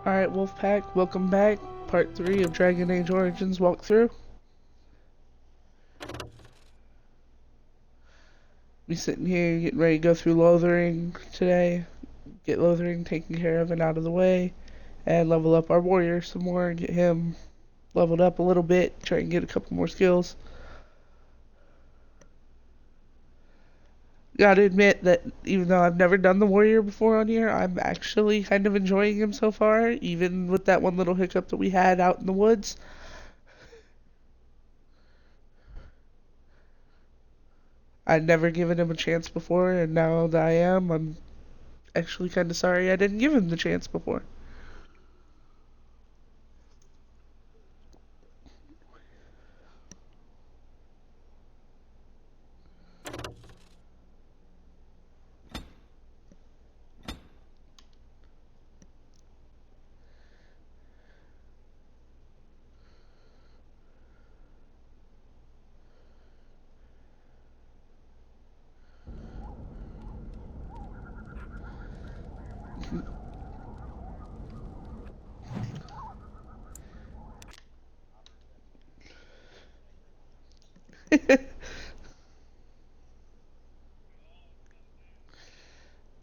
Alright, Wolfpack, welcome back. Part 3 of Dragon Age Origins walkthrough. We sitting here getting ready to go through Lothering today. Get Lothering taken care of and out of the way. And level up our warrior some more and get him leveled up a little bit. Try and get a couple more skills. Gotta admit that even though I've never done the warrior before on here, I'm actually kind of enjoying him so far, even with that one little hiccup that we had out in the woods. I'd never given him a chance before, and now that I am, I'm actually kind of sorry I didn't give him the chance before.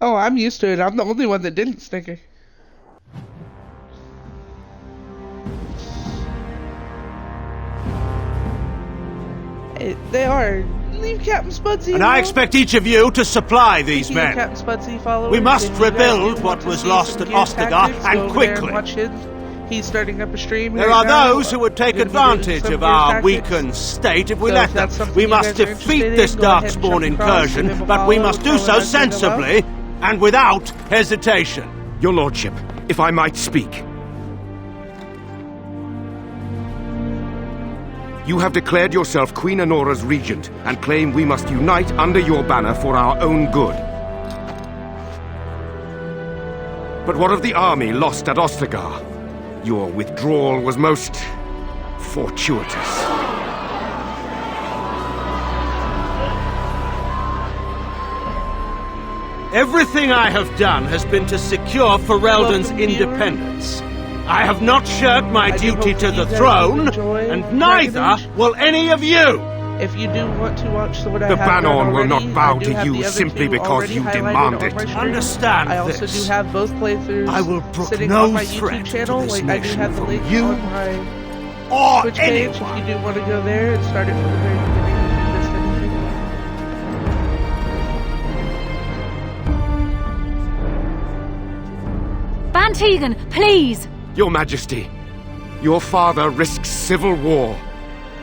Oh, I'm used to it. I'm the only one that didn't snicker. They are. Leave Captain Spudsy alone. And I expect each of you to supply these men. Captain Spudsy followers, we must rebuild what was lost at Ostagar, and quickly. He's starting up a stream. There are those who would take advantage of our weakened state if we let them. We must defeat this Darkspawn incursion, but we must do so sensibly and without hesitation. Your Lordship, if I might speak. You have declared yourself Queen Honora's regent and claim we must unite under your banner for our own good. But what of the army lost at Ostagar? Your withdrawal was most fortuitous. Everything I have done has been to secure Ferelden's independence. I have not shirked my duty to the throne, and neither will any of you! If you do want to watch the Banon will not bow to you simply because you demand it. Understand I also do have both playthroughs. I will brook sitting no on my threat YouTube channel. to this I do nation have the from link you on my or Twitch page if anyone. you do want to go there and start it from the very beginning if you missed anything. Bantegan, please! Your Majesty, your father risks civil war.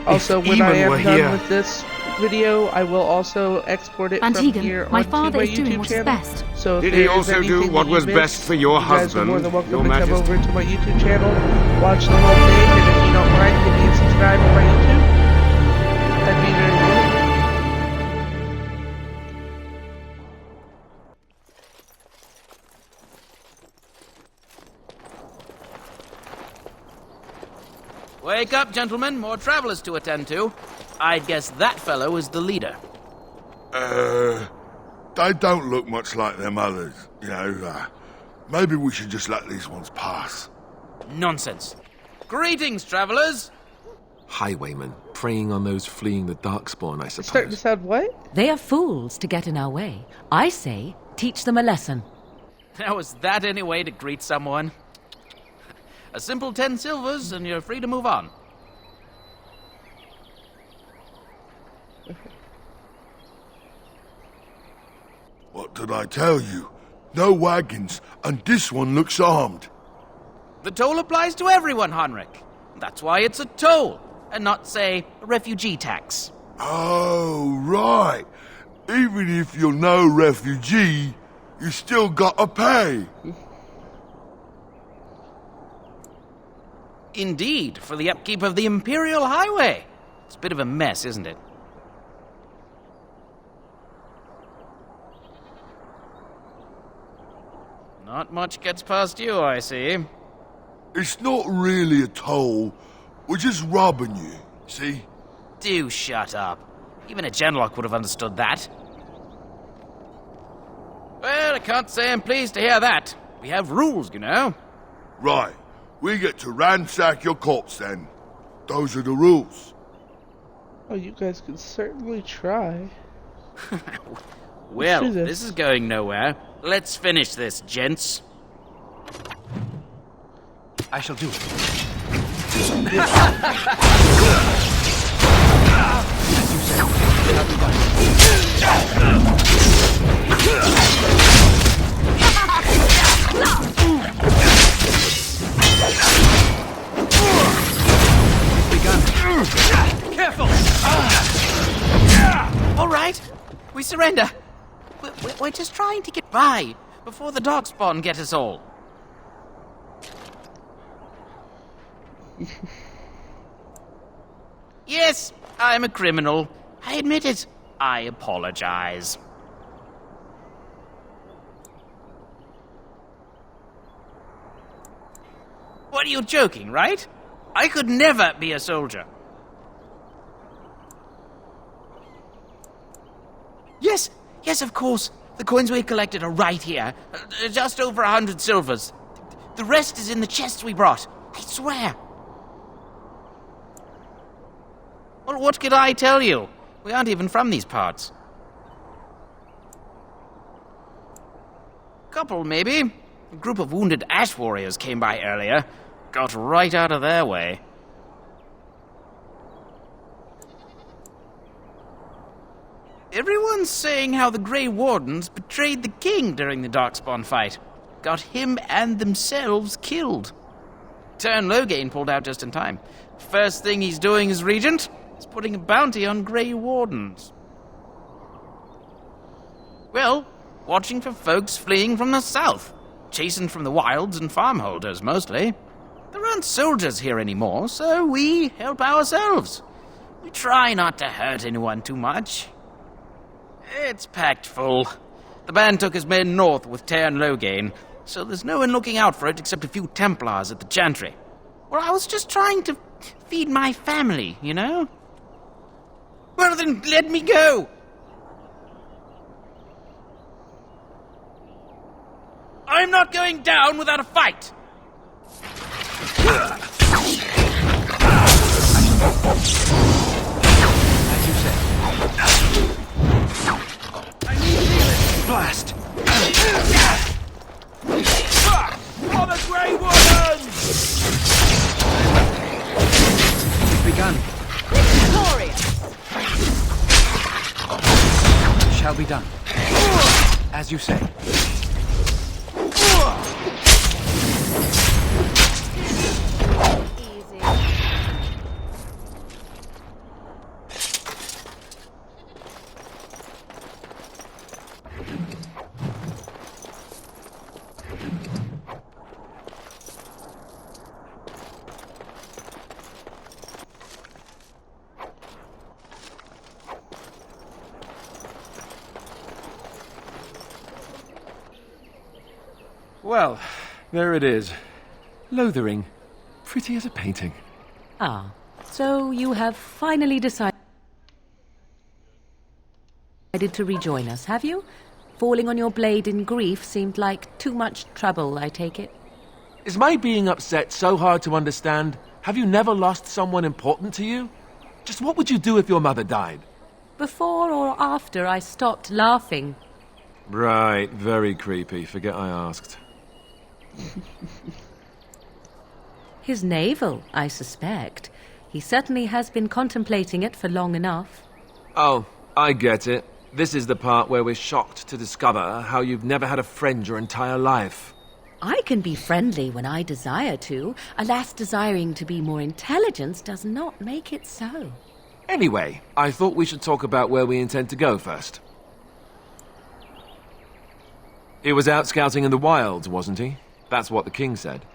Also, if when I Eamon were am done here... with this video, I will also export it from here my onto father my is doing YouTube what is channel. best. So if Did he there is also do anything what that you was missed, best for your you guys husband, are more than welcome Your to come Majesty? over to my YouTube channel, watch the whole thing, and if you don't mind, hit me and subscribe on my YouTube. That'd be very cool. Wake up, gentlemen. More travelers to attend to. I'd guess that fellow is the leader. They don't look much like them others, you know. Maybe we should just let these ones pass. Nonsense. Greetings, travelers. Highwaymen, preying on those fleeing the Darkspawn, I suppose. Starting to sound what? They are fools to get in our way. I say, teach them a lesson. How is that any way to greet someone? A simple 10 silvers and you're free to move on. What did I tell you? No wagons, and this one looks armed. The toll applies to everyone, Henrik. That's why it's a toll, and not, say, a refugee tax. Oh, right. Even if you're no refugee, you still gotta pay. Indeed, for the upkeep of the Imperial Highway. It's a bit of a mess, isn't it? Not much gets past you, I see. It's not really a toll. We're just robbing you, see? Do shut up. Even a Genlock would have understood that. Well, I can't say I'm pleased to hear that. We have rules, you know. Right. We get to ransack your corpse then. Those are the rules. Oh, you guys can certainly try. Well, do this. this is going nowhere. Let's finish this, gents. I shall do it. Careful! All right, we surrender. We're just trying to get by before the darkspawn get us all. Yes, I'm a criminal. I admit it. I apologize. What are you joking, right? I could never be a soldier. Yes, of course. The coins we collected are right here. Just over 100 silvers. The rest is in the chests we brought. I swear. Well, what could I tell you? We aren't even from these parts. Couple, maybe. A group of wounded ash warriors came by earlier. Got right out of their way. Everyone's saying how the Grey Wardens betrayed the king during the Darkspawn fight. Got him and themselves killed. Tern Loghain pulled out just in time. First thing he's doing as regent is putting a bounty on Grey Wardens. Well, watching for folks fleeing from the south. Chasing from the wilds and farmholders, mostly. There aren't soldiers here anymore, so we help ourselves. We try not to hurt anyone too much. It's packed full. The band took his men north with Tern Loghain, so there's no one looking out for it except a few Templars at the Chantry. Well, I was just trying to feed my family, you know? Well, then let me go! I'm not going down without a fight! As you say. I need healing! Blast! For the Grey Wardens! We've begun. Shall be done. As you say. Well, there it is. Lothering. Pretty as a painting. Ah, so you have finally decided to rejoin us, have you? Falling on your blade in grief seemed like too much trouble, I take it. Is my being upset so hard to understand? Have you never lost someone important to you? Just what would you do if your mother died? Before or after I stopped laughing. Right, very creepy. Forget I asked. His navel, I suspect. He certainly has been contemplating it for long enough. Oh, I get it. This is the part where we're shocked to discover how you've never had a friend your entire life. I can be friendly when I desire to. Alas, desiring to be more intelligent does not make it so. Anyway, I thought we should talk about where we intend to go first. He was out scouting in the wilds, wasn't he? That's what the king said.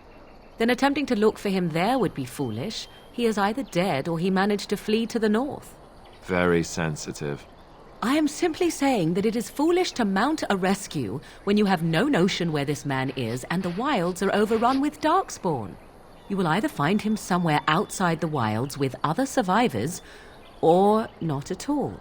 Then attempting to look for him there would be foolish. He is either dead or he managed to flee to the north. Very sensitive. I am simply saying that it is foolish to mount a rescue when you have no notion where this man is and the wilds are overrun with darkspawn. You will either find him somewhere outside the wilds with other survivors, or not at all.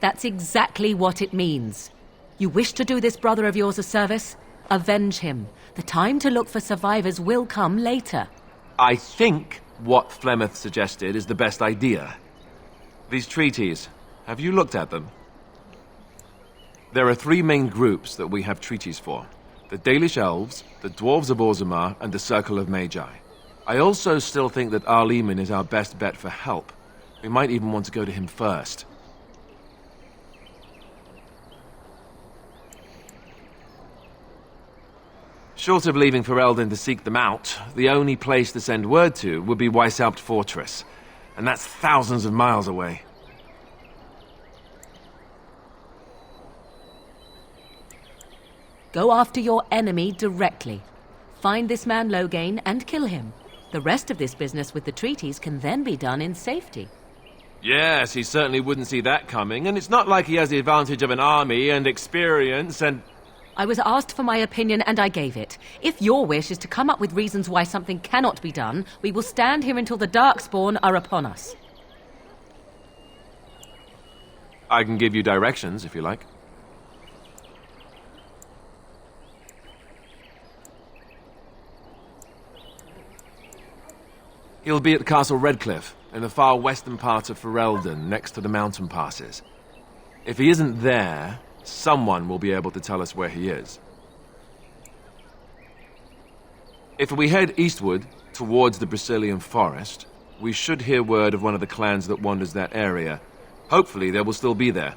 That's exactly what it means. You wish to do this brother of yours a service? Avenge him. The time to look for survivors will come later. I think what Flemeth suggested is the best idea. These treaties, have you looked at them? There are 3 main groups that we have treaties for. The Dalish Elves, the Dwarves of Orzammar, and the Circle of Magi. I also still think that Arleman is our best bet for help. We might even want to go to him first. Short of leaving Ferelden to seek them out, the only place to send word to would be Weishaupt Fortress. And that's thousands of miles away. Go after your enemy directly. Find this man Loghain and kill him. The rest of this business with the treaties can then be done in safety. Yes, he certainly wouldn't see that coming, and it's not like he has the advantage of an army and experience and... I was asked for my opinion and I gave it. If your wish is to come up with reasons why something cannot be done, we will stand here until the Darkspawn are upon us. I can give you directions, if you like. He'll be at Castle Redcliffe, in the far western part of Ferelden, next to the mountain passes. If he isn't there, someone will be able to tell us where he is. If we head eastward, towards the Brisilian Forest, we should hear word of one of the clans that wanders that area. Hopefully they will still be there.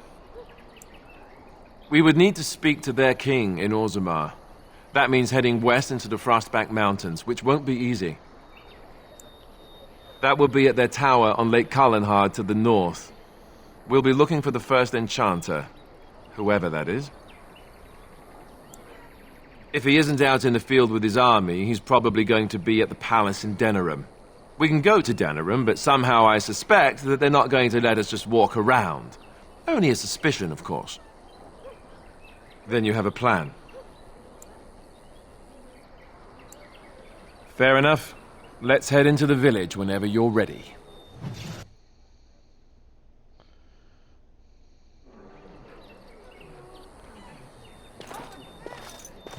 We would need to speak to their king in Orzammar. That means heading west into the Frostback Mountains, which won't be easy. That will be at their tower on Lake Kallenhard to the north. We'll be looking for the first enchanter, whoever that is. If he isn't out in the field with his army, he's probably going to be at the palace in Denerim. We can go to Denerim, but somehow I suspect that they're not going to let us just walk around. Only a suspicion, of course. Then you have a plan. Fair enough. Let's head into the village whenever you're ready.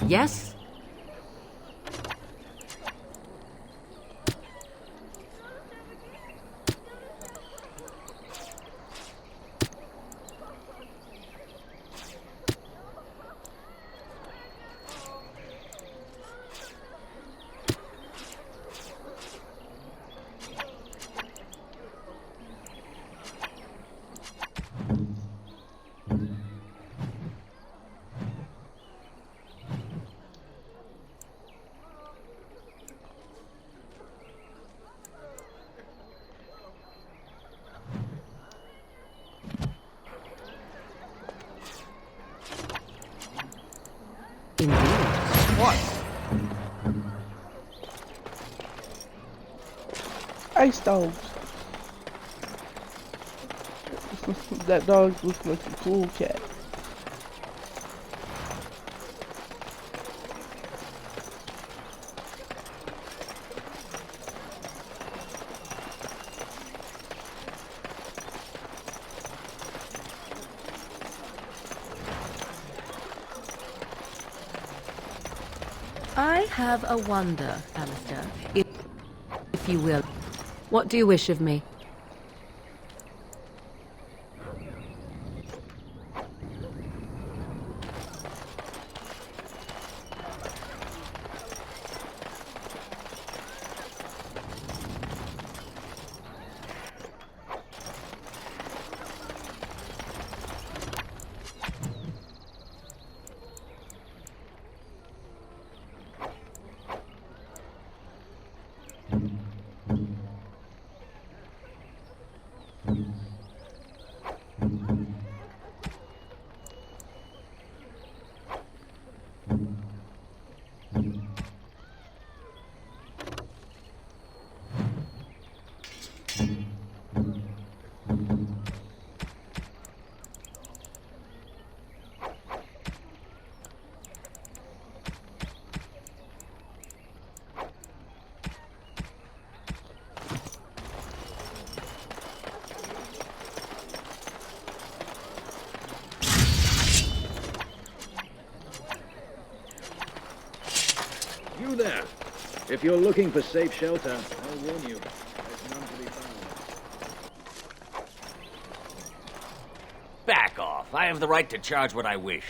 Yes? Indeed. What? Ice dogs. That dog looks like a cool cat. I have a wonder, Alistair, if you will. What do you wish of me? You there! If you're looking for safe shelter, I'll warn you, there's none to be found. Back off. I have the right to charge what I wish.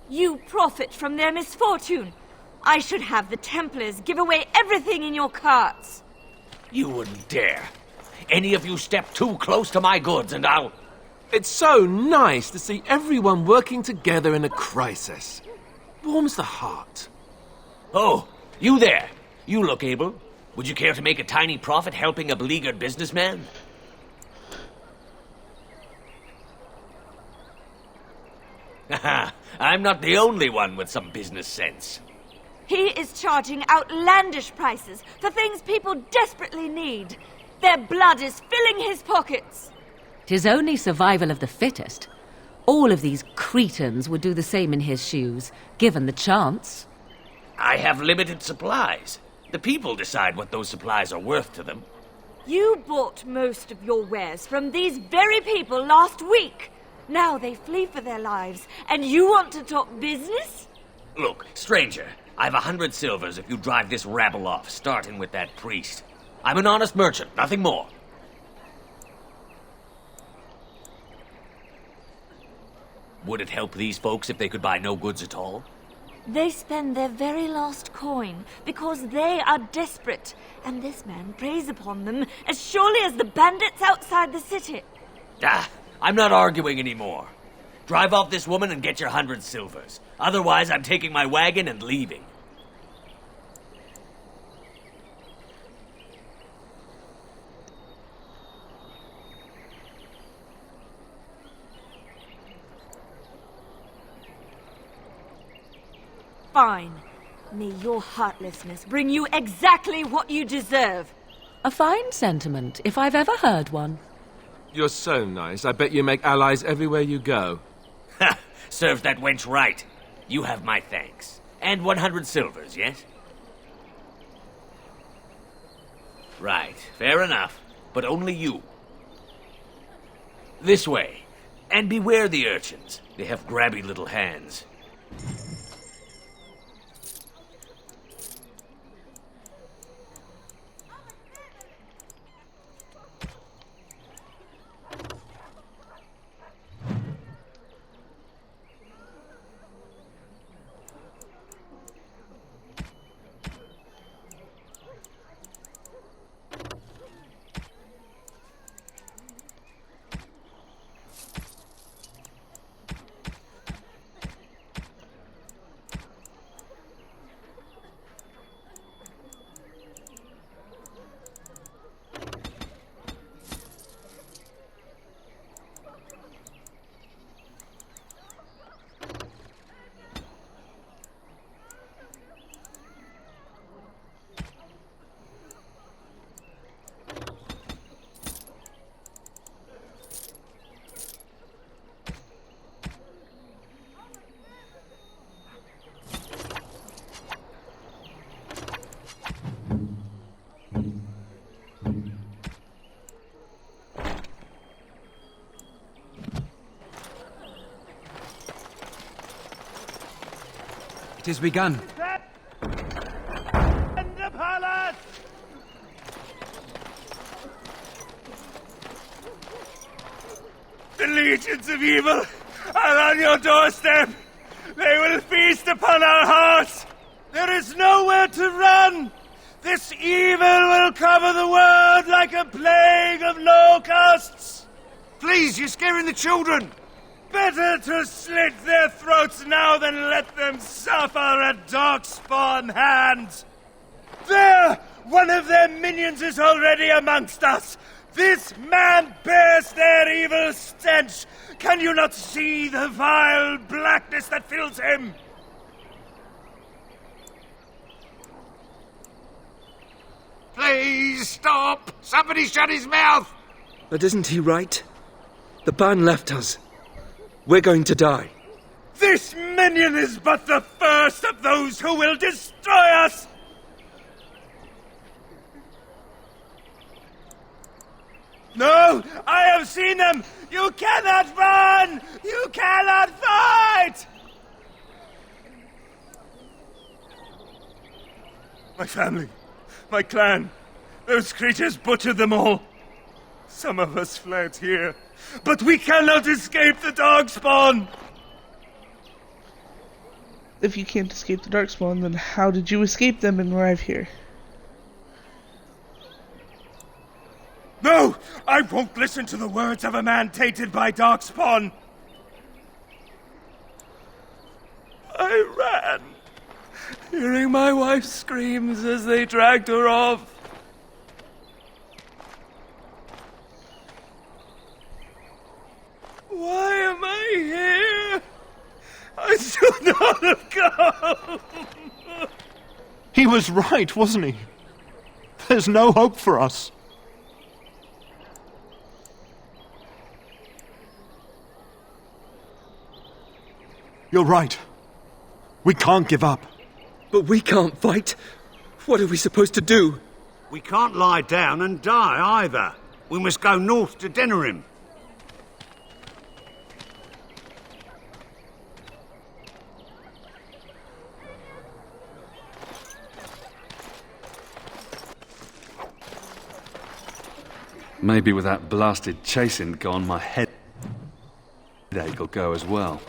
You profit from their misfortune. I should have the Templars give away everything in your carts. You wouldn't dare. Any of you step too close to my goods and I'll... It's so nice to see everyone working together in a crisis. Warms the heart. Oh, you there. You look able. Would you care to make a tiny profit helping a beleaguered businessman? Haha, I'm not the only one with some business sense. He is charging outlandish prices for things people desperately need. Their blood is filling his pockets. 'Tis only survival of the fittest. All of these cretins would do the same in his shoes, given the chance. I have limited supplies. The people decide what those supplies are worth to them. You bought most of your wares from these very people last week. Now they flee for their lives, and you want to talk business? Look, stranger, I've 100 silvers if you drive this rabble off, starting with that priest. I'm an honest merchant, nothing more. Would it help these folks if they could buy no goods at all? They spend their very last coin because they are desperate, and this man preys upon them as surely as the bandits outside the city. I'm not arguing anymore. Drive off this woman and get your 100 silvers. Otherwise, I'm taking my wagon and leaving. Fine. May your heartlessness bring you exactly what you deserve. A fine sentiment, if I've ever heard one. You're so nice. I bet you make allies everywhere you go. Ha! Serves that wench right. You have my thanks. And 100 silvers, yes? Right, fair enough. But only you. This way. And beware the urchins. They have grabby little hands. It has begun. The palace! The legions of evil are on your doorstep. They will feast upon our hearts. There is nowhere to run. This evil will cover the world like a plague of locusts. Please, you're scaring the children. Better to slit their throats now than let them suffer at Darkspawn hands. There! One of their minions is already amongst us. This man bears their evil stench. Can you not see the vile blackness that fills him? Please, stop! Somebody shut his mouth! But isn't he right? The ban left us. We're going to die. This minion is but the first of those who will destroy us! No! I have seen them! You cannot run! You cannot fight! My family, my clan, those creatures butchered them all. Some of us fled here, but we cannot escape the Darkspawn! If you can't escape the Darkspawn, then how did you escape them and arrive here? No! I won't listen to the words of a man tainted by Darkspawn! I ran, hearing my wife's screams as they dragged her off. Why am I here? I should not have come! He was right, wasn't he? There's no hope for us. You're right. We can't give up. But we can't fight. What are we supposed to do? We can't lie down and die either. We must go north to Denerim. Maybe with that blasted chasing gone, my headache will go as well.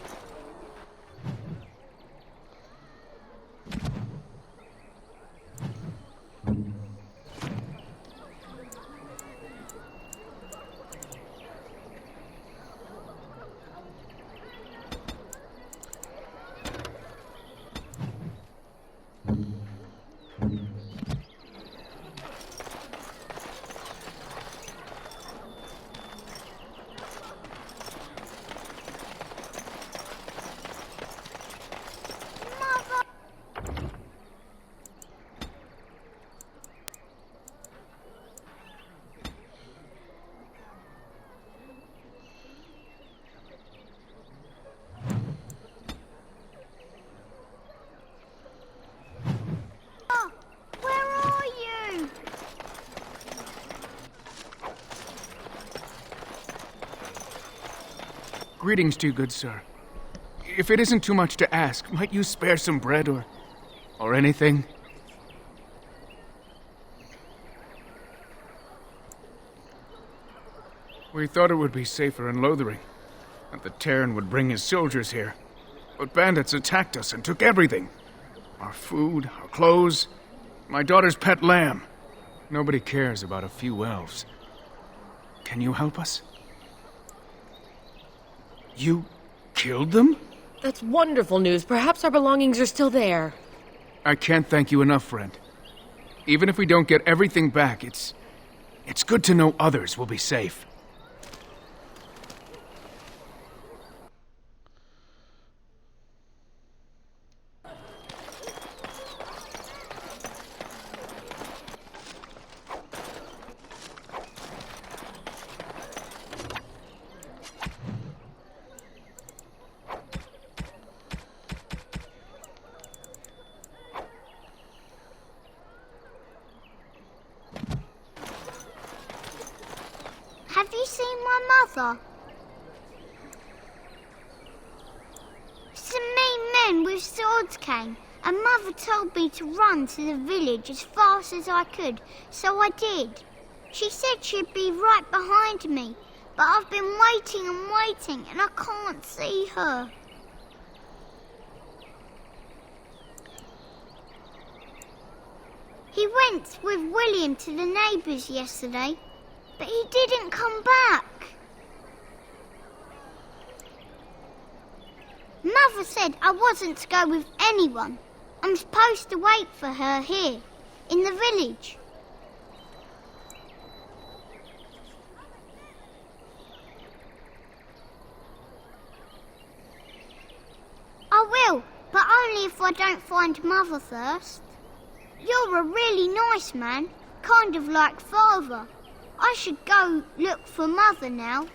Greetings to you, good sir. If it isn't too much to ask, might you spare some bread or anything? We thought it would be safer in Lothering, that the Terran would bring his soldiers here. But bandits attacked us and took everything. Our food, our clothes, my daughter's pet lamb. Nobody cares about a few elves. Can you help us? You killed them? That's wonderful news. Perhaps our belongings are still there. I can't thank you enough, friend. Even if we don't get everything back, it's good to know others will be safe. Have you seen my mother? Some mean men with swords came, and Mother told me to run to the village as fast as I could, so I did. She said she'd be right behind me, but I've been waiting and waiting, and I can't see her. He went with William to the neighbours yesterday, but he didn't come back. Mother said I wasn't to go with anyone. I'm supposed to wait for her here, in the village. I will, but only if I don't find Mother first. You're a really nice man, kind of like Father. I should go look for Mother now.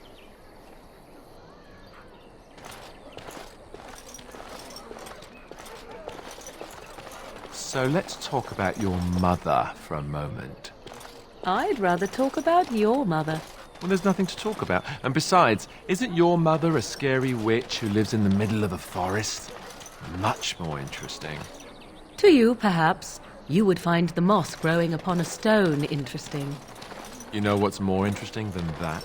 So let's talk about your mother for a moment. I'd rather talk about your mother. Well, there's nothing to talk about. And besides, isn't your mother a scary witch who lives in the middle of a forest? Much more interesting. To you, perhaps. You would find the moss growing upon a stone interesting. You know what's more interesting than that?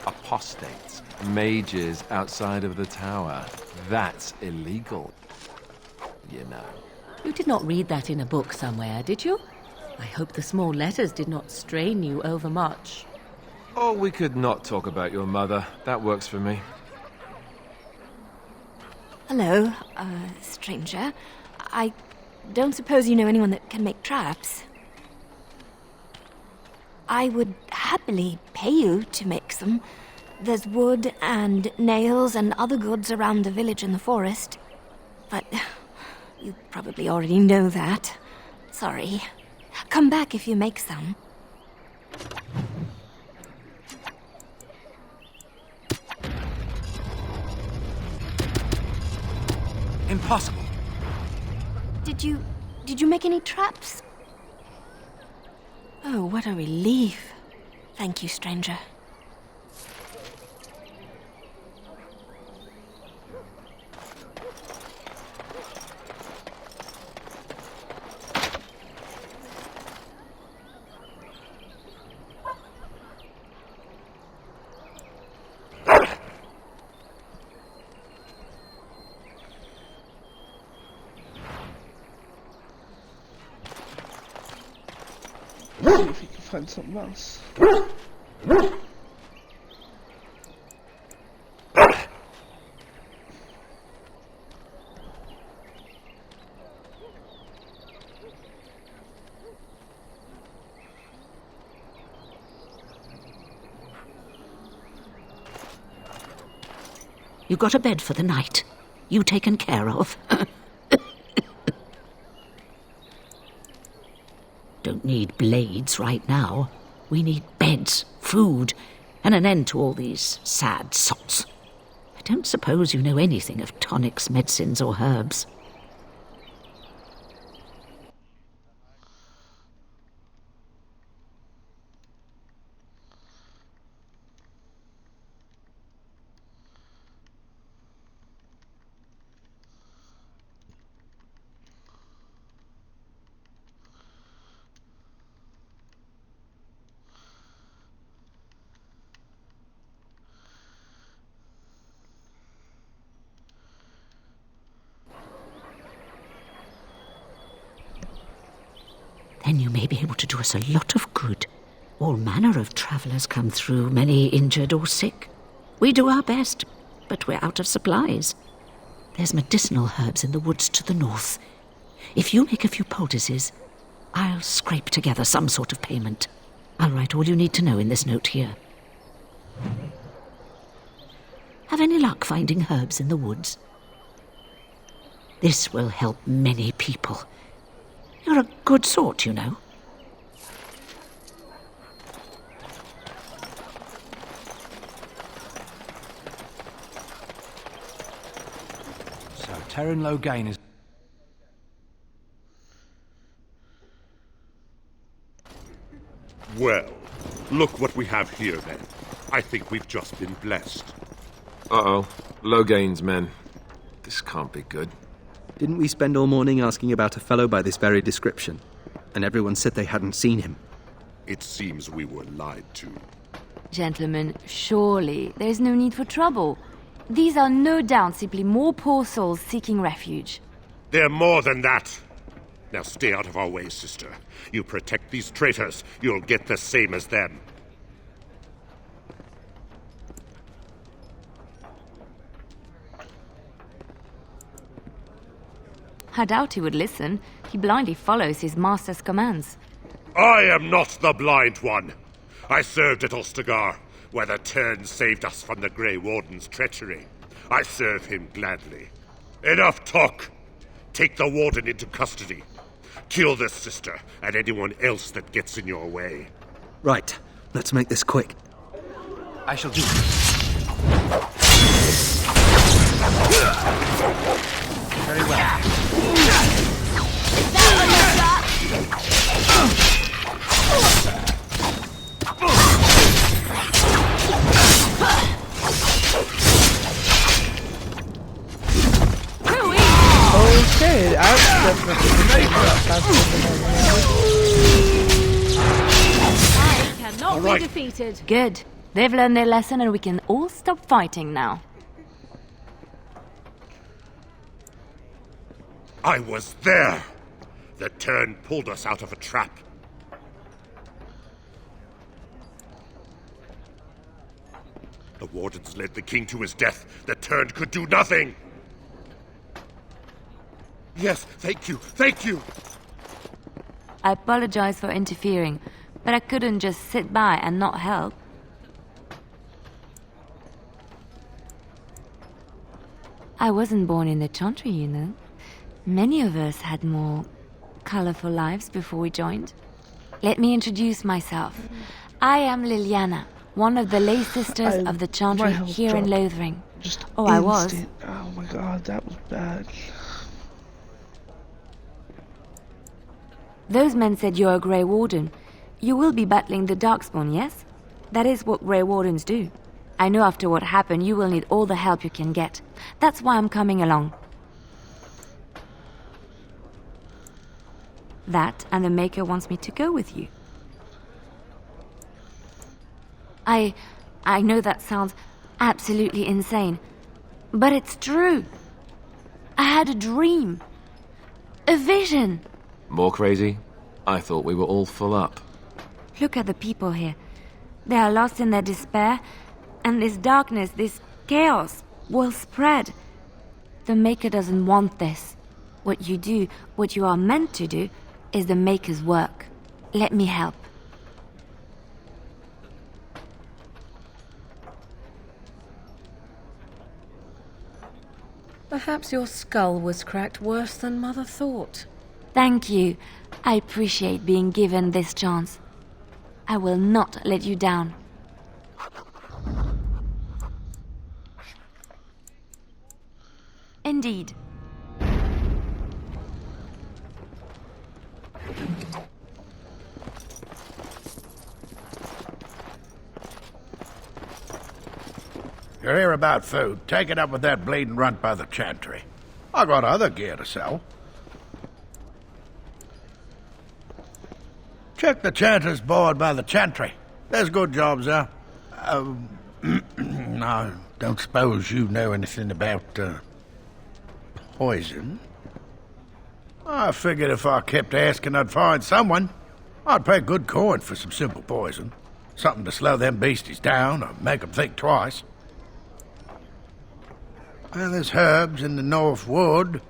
Apostates. Mages outside of the tower. That's illegal. You know. You did not read that in a book somewhere, did you? I hope the small letters did not strain you overmuch. Oh, we could not talk about your mother. That works for me. Hello, stranger. I don't suppose you know anyone that can make traps. I would happily pay you to make some. There's wood and nails and other goods around the village and the forest. But you probably already know that. Sorry. Come back if you make some. Impossible. Did you make any traps? Oh, what a relief. Thank you, stranger. See if we can find something else. You got a bed for the night. You taken care of. Don't need blades right now. We need beds, food, and an end to all these sad sots. I don't suppose you know anything of tonics, medicines, or herbs. Then you may be able to do us a lot of good. All manner of travellers come through, many injured or sick. We do our best, but we're out of supplies. There's medicinal herbs in the woods to the north. If you make a few poultices, I'll scrape together some sort of payment. I'll write all you need to know in this note here. Have any luck finding herbs in the woods? This will help many people. You're a good sort, you know. So, Terran Logain is... Well, look what we have here, then. I think we've just been blessed. Uh-oh. Logain's men. This can't be good. Didn't we spend all morning asking about a fellow by this very description? And everyone said they hadn't seen him. It seems we were lied to. Gentlemen, surely there's no need for trouble. These are no doubt simply more poor souls seeking refuge. They're more than that. Now stay out of our way, sister. You protect these traitors, you'll get the same as them. I doubt he would listen. He blindly follows his master's commands. I am not the blind one. I served at Ostagar, where the Tern saved us from the Grey Warden's treachery. I serve him gladly. Enough talk! Take the Warden into custody. Kill this sister and anyone else that gets in your way. Right. Let's make this quick. I shall do it. Very well. Okay, I definitely I cannot be defeated. Good. They've learned their lesson and we can all stop fighting now. I was there! The Tern pulled us out of a trap. The wardens led the king to his death. The Tern could do nothing! Yes, thank you, thank you! I apologize for interfering, but I couldn't just sit by and not help. I wasn't born in the Chantry, you know. Many of us had more colorful lives before we joined. Let me introduce myself. I am Liliana, one of the lay sisters of the Chantry here in Lothering. Oh, I was. Oh my god, that was bad. Those men said you're a Grey Warden. You will be battling the Darkspawn, yes? That is what Grey Wardens do. I know after what happened you will need all the help you can get. That's why I'm coming along. That and the Maker wants me to go with you. I know that sounds absolutely insane, but it's true. I had a dream. A vision. More crazy? I thought we were all full up. Look at the people here. They are lost in their despair, and this darkness, this chaos, will spread. The Maker doesn't want this. What you do, what you are meant to do, is the Maker's work. Let me help. Perhaps your skull was cracked worse than Mother thought. Thank you. I appreciate being given this chance. I will not let you down. Indeed. You're here about food. Take it up with that bleeding runt by the Chantry. I got other gear to sell. Check the Chanter's board by the Chantry. There's good jobs there. I don't suppose you know anything about, poison? I figured if I kept asking I'd find someone. I'd pay good coin for some simple poison. Something to slow them beasties down or make them think twice. Well, there's herbs in the North Wood.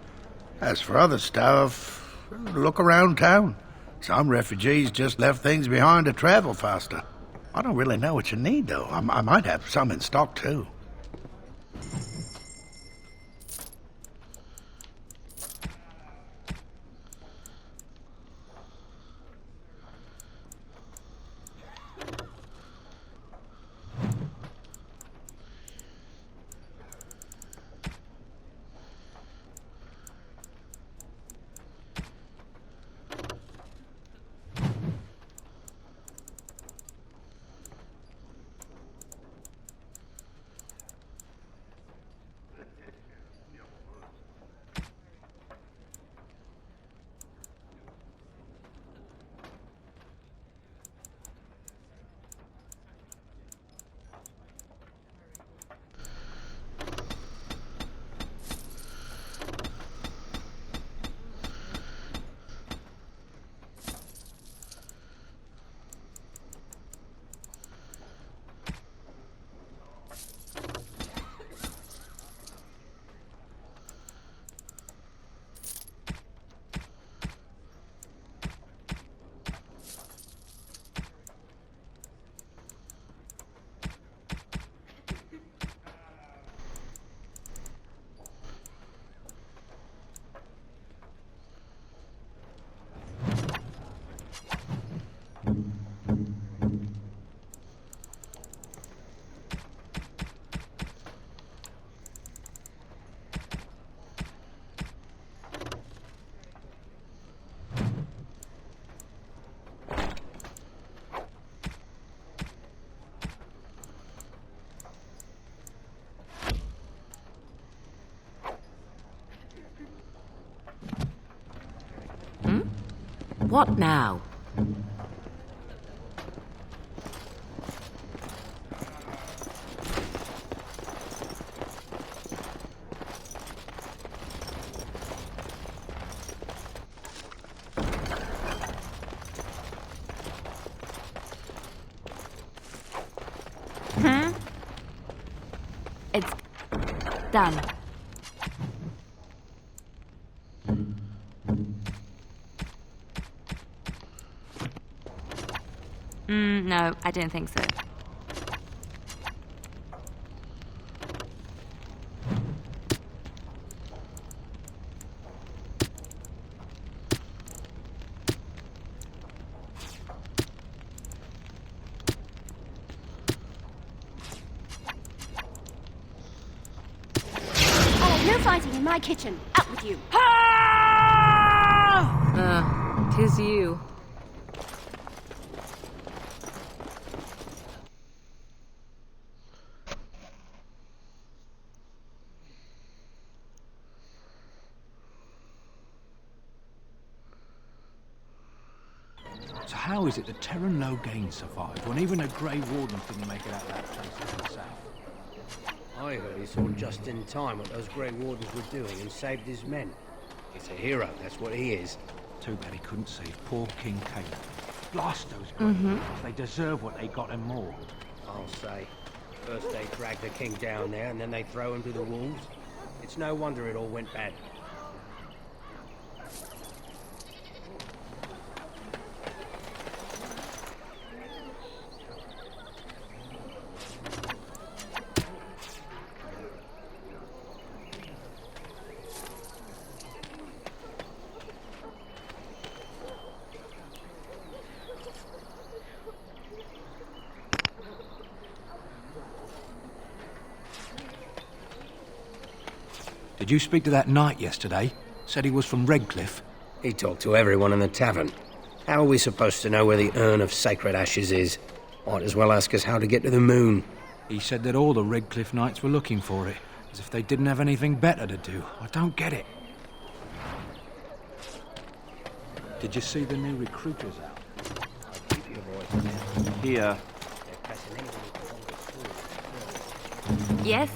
As for other stuff, look around town. Some refugees just left things behind to travel faster. I don't really know what you need, though. I might have some in stock, too. What now? It's done. No, I don't think so. No fighting in my kitchen. Out with you. Tis you. So how is it that Terran Logain survived when even a Grey Warden couldn't make it out of that place to the south? I heard he saw just in time what those Grey Wardens were doing and saved his men. He's a hero, that's what he is. Too bad he couldn't save poor King Caleb. Blast those Grey Wardens. They deserve what they got and more. I'll say. First they drag the king down there, and then they throw him to the wolves. It's no wonder it all went bad. Did you speak to that knight yesterday? Said he was from Redcliffe. He talked to everyone in the tavern. How are we supposed to know where the urn of sacred ashes is? Might as well ask us how to get to the moon. He said that all the Redcliffe knights were looking for it, as if they didn't have anything better to do. I don't get it. Did you see the new recruiters out? Keep your voice down. Here. Yes?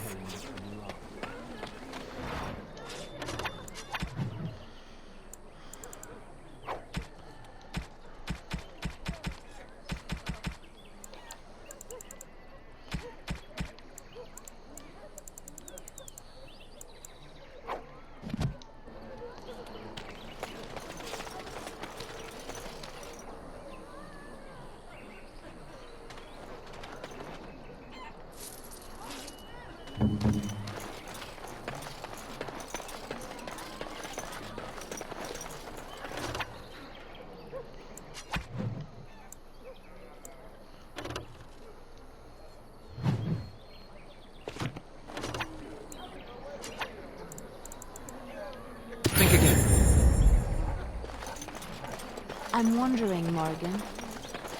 Think again. I'm wondering, Morgan,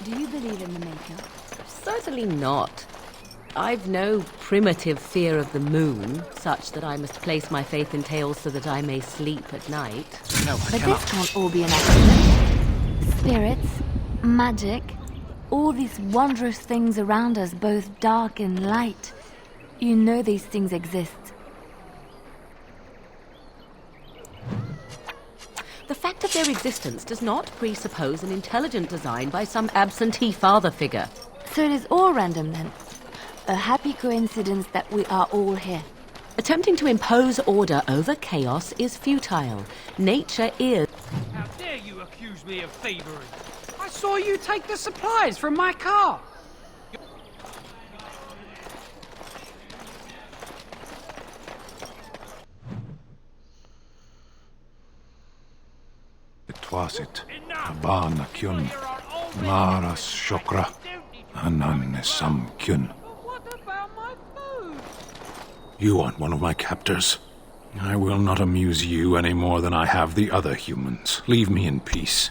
do you believe in the Maker? Certainly not. I've no primitive fear of the moon, such that I must place my faith in tales so that I may sleep at night. No, I But cannot. this can't all be an accident. Spirits, magic, all these wondrous things around us, both dark and light. You know these things exist. The fact of their existence does not presuppose an intelligent design by some absentee father figure. So it is all random then. A happy coincidence that we are all here. Attempting to impose order over chaos is futile. Nature is... How dare you accuse me of thievery? I saw you take the supplies from my car. Twasit, Abana Kyun, Maras Shokra, Ananisam Kyun. You aren't one of my captors. I will not amuse you any more than I have the other humans. Leave me in peace.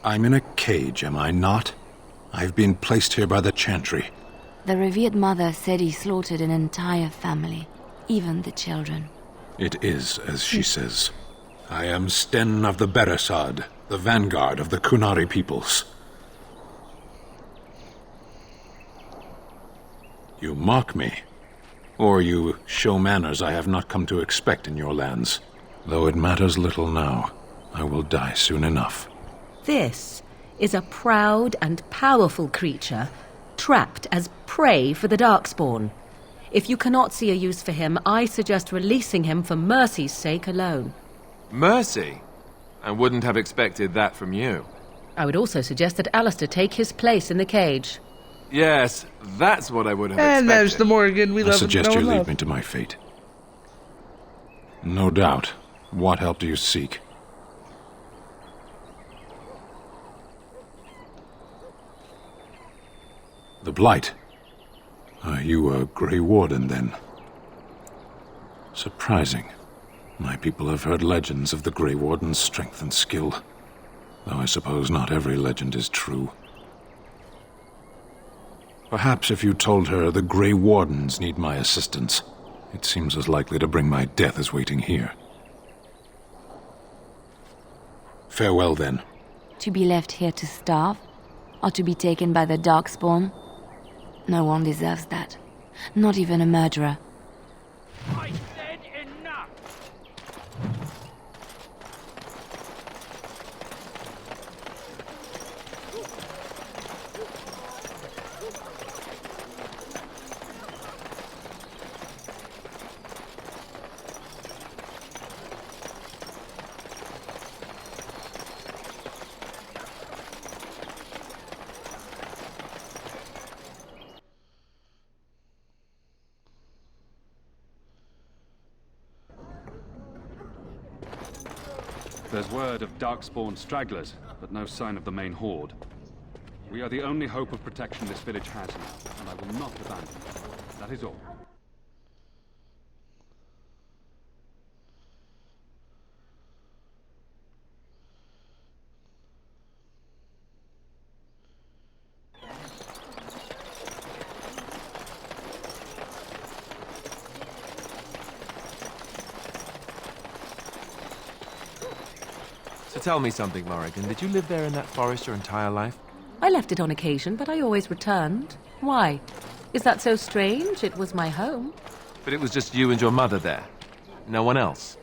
I'm in a cage, am I not? I've been placed here by the Chantry. The revered mother said he slaughtered an entire family. even the children. It is as she says. I am Sten of the Beresad, the vanguard of the Kunari peoples. You mock me, or you show manners I have not come to expect in your lands. Though it matters little now, I will die soon enough. This is a proud and powerful creature, trapped as prey for the Darkspawn. If you cannot see a use for him, I suggest releasing him for mercy's sake alone. Mercy? I wouldn't have expected that from you. I would also suggest that Alistair take his place in the cage. Yes, that's what I would have expected. And there's the Morgan we love. I suggest and you love. leave me to my fate. No doubt. What help do you seek? The Blight. Are you a Grey Warden, then? Surprising. My people have heard legends of the Grey Warden's strength and skill, though I suppose not every legend is true. Perhaps if you told her the Grey Wardens need my assistance, it seems as likely to bring my death as waiting here. Farewell, then. To be left here to starve? Or to be taken by the Darkspawn? No one deserves that. Not even a murderer. I said enough! There's word of Darkspawn stragglers, but no sign of the main horde. We are the only hope of protection this village has now, and I will not abandon it. That is all. So tell me something, Morrigan. Did you live there in that forest your entire life? I left it on occasion, but I always returned. Why? Is that so strange? It was my home. But it was just you and your mother there. No one else.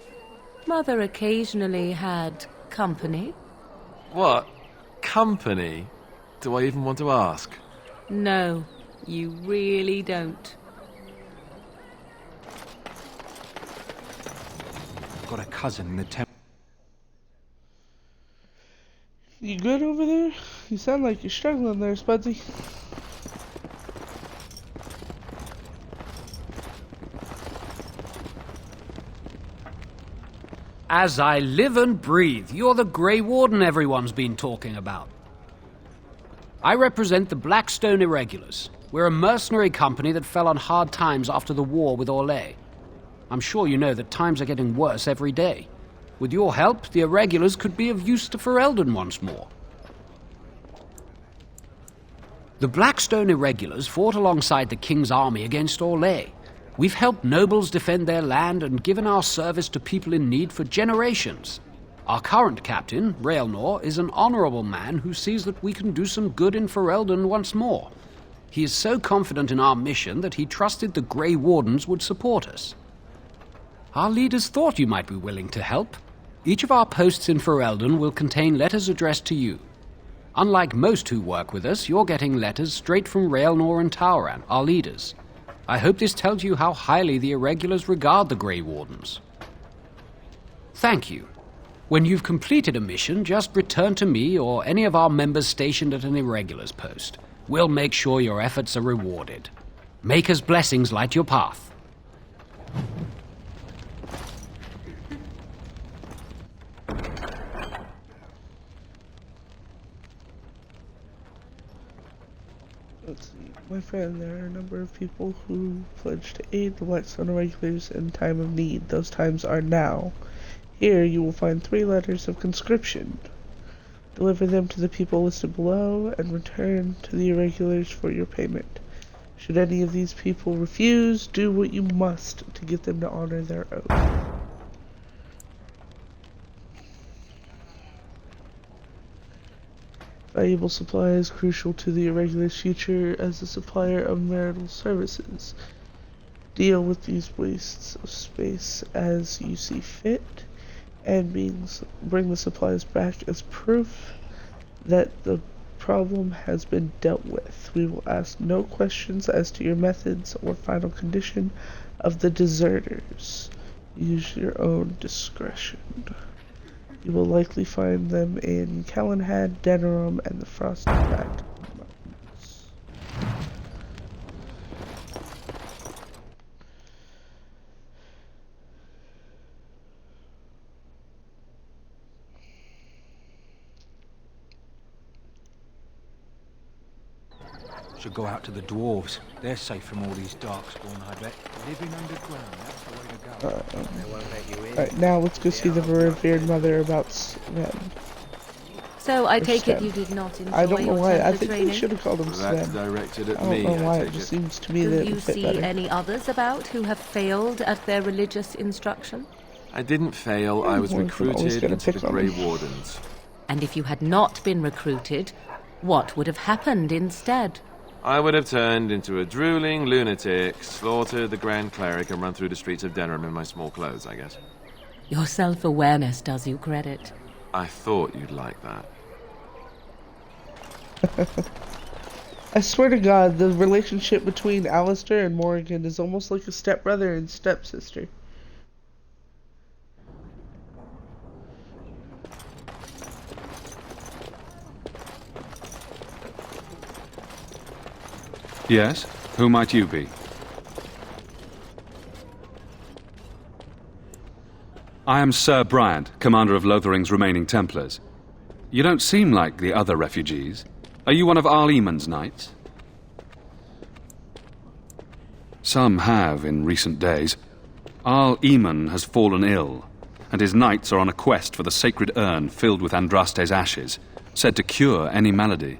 Mother occasionally had company. What? Company? Do I even want to ask? No, you really don't. I've got a cousin in the temple. You good over there? You sound like you're struggling there, Spudsy. As I live and breathe, you're the Grey Warden everyone's been talking about. I represent the Blackstone Irregulars. We're a mercenary company that fell on hard times after the war with Orlais. I'm sure you know that times are getting worse every day. With your help, the Irregulars could be of use to Ferelden once more. The Blackstone Irregulars fought alongside the King's army against Orlais. We've helped nobles defend their land and given our service to people in need for generations. Our current captain, Raelnor, is an honorable man who sees that we can do some good in Ferelden once more. He is so confident in our mission that he trusted the Grey Wardens would support us. Our leaders thought you might be willing to help. Each of our posts in Ferelden will contain letters addressed to you. Unlike most who work with us, you're getting letters straight from Raelnor and Tauran, our leaders. I hope this tells you how highly the Irregulars regard the Grey Wardens. Thank you. When you've completed a mission, just return to me or any of our members stationed at an Irregulars post. We'll make sure your efforts are rewarded. Maker's blessings light your path. Let's see. My friend, there are a number of people who pledge to aid the Blackstone Irregulars in time of need. Those times are now. Here you will find 3 letters of conscription. Deliver them to the people listed below and return to the Irregulars for your payment. Should any of these people refuse, do what you must to get them to honor their oath. Valuable supply is crucial to the Irregular's future as a supplier of marital services. Deal with these wastes of space as you see fit, and bring the supplies back as proof that the problem has been dealt with. We will ask no questions as to your methods or final condition of the deserters. Use your own discretion. You will likely find them in Calenhad, Denerim, and the Frostback Mountains. Should go out to the dwarves. They're safe from all these darkspawn, I bet. Living underground, that's the way to go. They won't let you in. Alright, now let's go see the revered mother about Sven. So I take it Sven. you did not enjoy I don't know your why. I Templar think we training? should have called him Sven. That's directed at I don't me, know why. I It take just it. seems to me Do that it you would fit see better. any others about who have failed at their religious instruction? I didn't fail. I was Well, we can always recruited get a into pick the on Grey him. Wardens. And if you had not been recruited, what would have happened instead? I would have turned into a drooling lunatic, slaughtered the Grand Cleric, and run through the streets of Denerim in my small clothes, I guess. Your self-awareness does you credit. I thought you'd like that. I swear to God, the relationship between Alistair and Morrigan is almost like a stepbrother and stepsister. Yes? Who might you be? I am Sir Bryant, commander of Lothering's remaining Templars. You don't seem like the other refugees. Are you one of Arl Eamon's knights? Some have in recent days. Arl Eamon has fallen ill, and his knights are on a quest for the sacred urn filled with Andraste's ashes, said to cure any malady.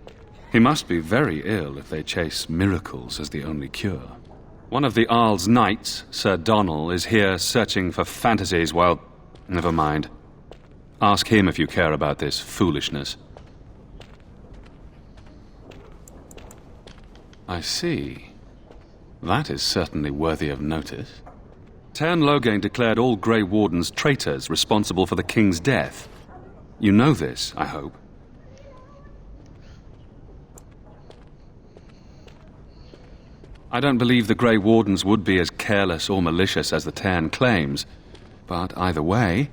He must be very ill if they chase miracles as the only cure. One of the Arl's knights, Sir Donnell, is here searching for fantasies while... Never mind. Ask him if you care about this foolishness. I see. That is certainly worthy of notice. Tern Loghain declared all Grey Wardens traitors responsible for the king's death. You know this, I hope. I don't believe the Grey Wardens would be as careless or malicious as the Tern claims. But either way,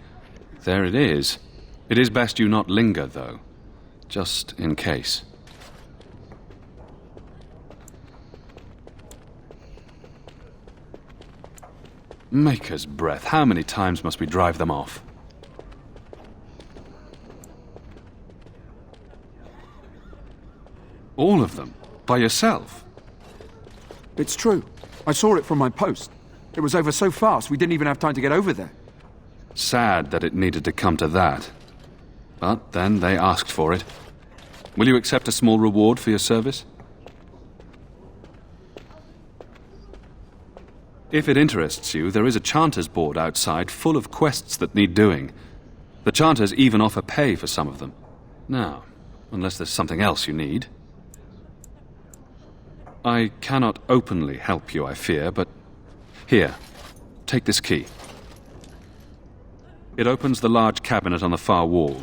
there it is. It is best you not linger, though. Just in case. Maker's breath, how many times must we drive them off? All of them? By yourself? It's true. I saw it from my post. It was over so fast we didn't even have time to get over there. Sad that it needed to come to that. But then they asked for it. Will you accept a small reward for your service? If it interests you, there is a Chanters board outside full of quests that need doing. The Chanters even offer pay for some of them. Now, unless there's something else you need. I cannot openly help you, I fear, but... Here, take this key. It opens the large cabinet on the far wall.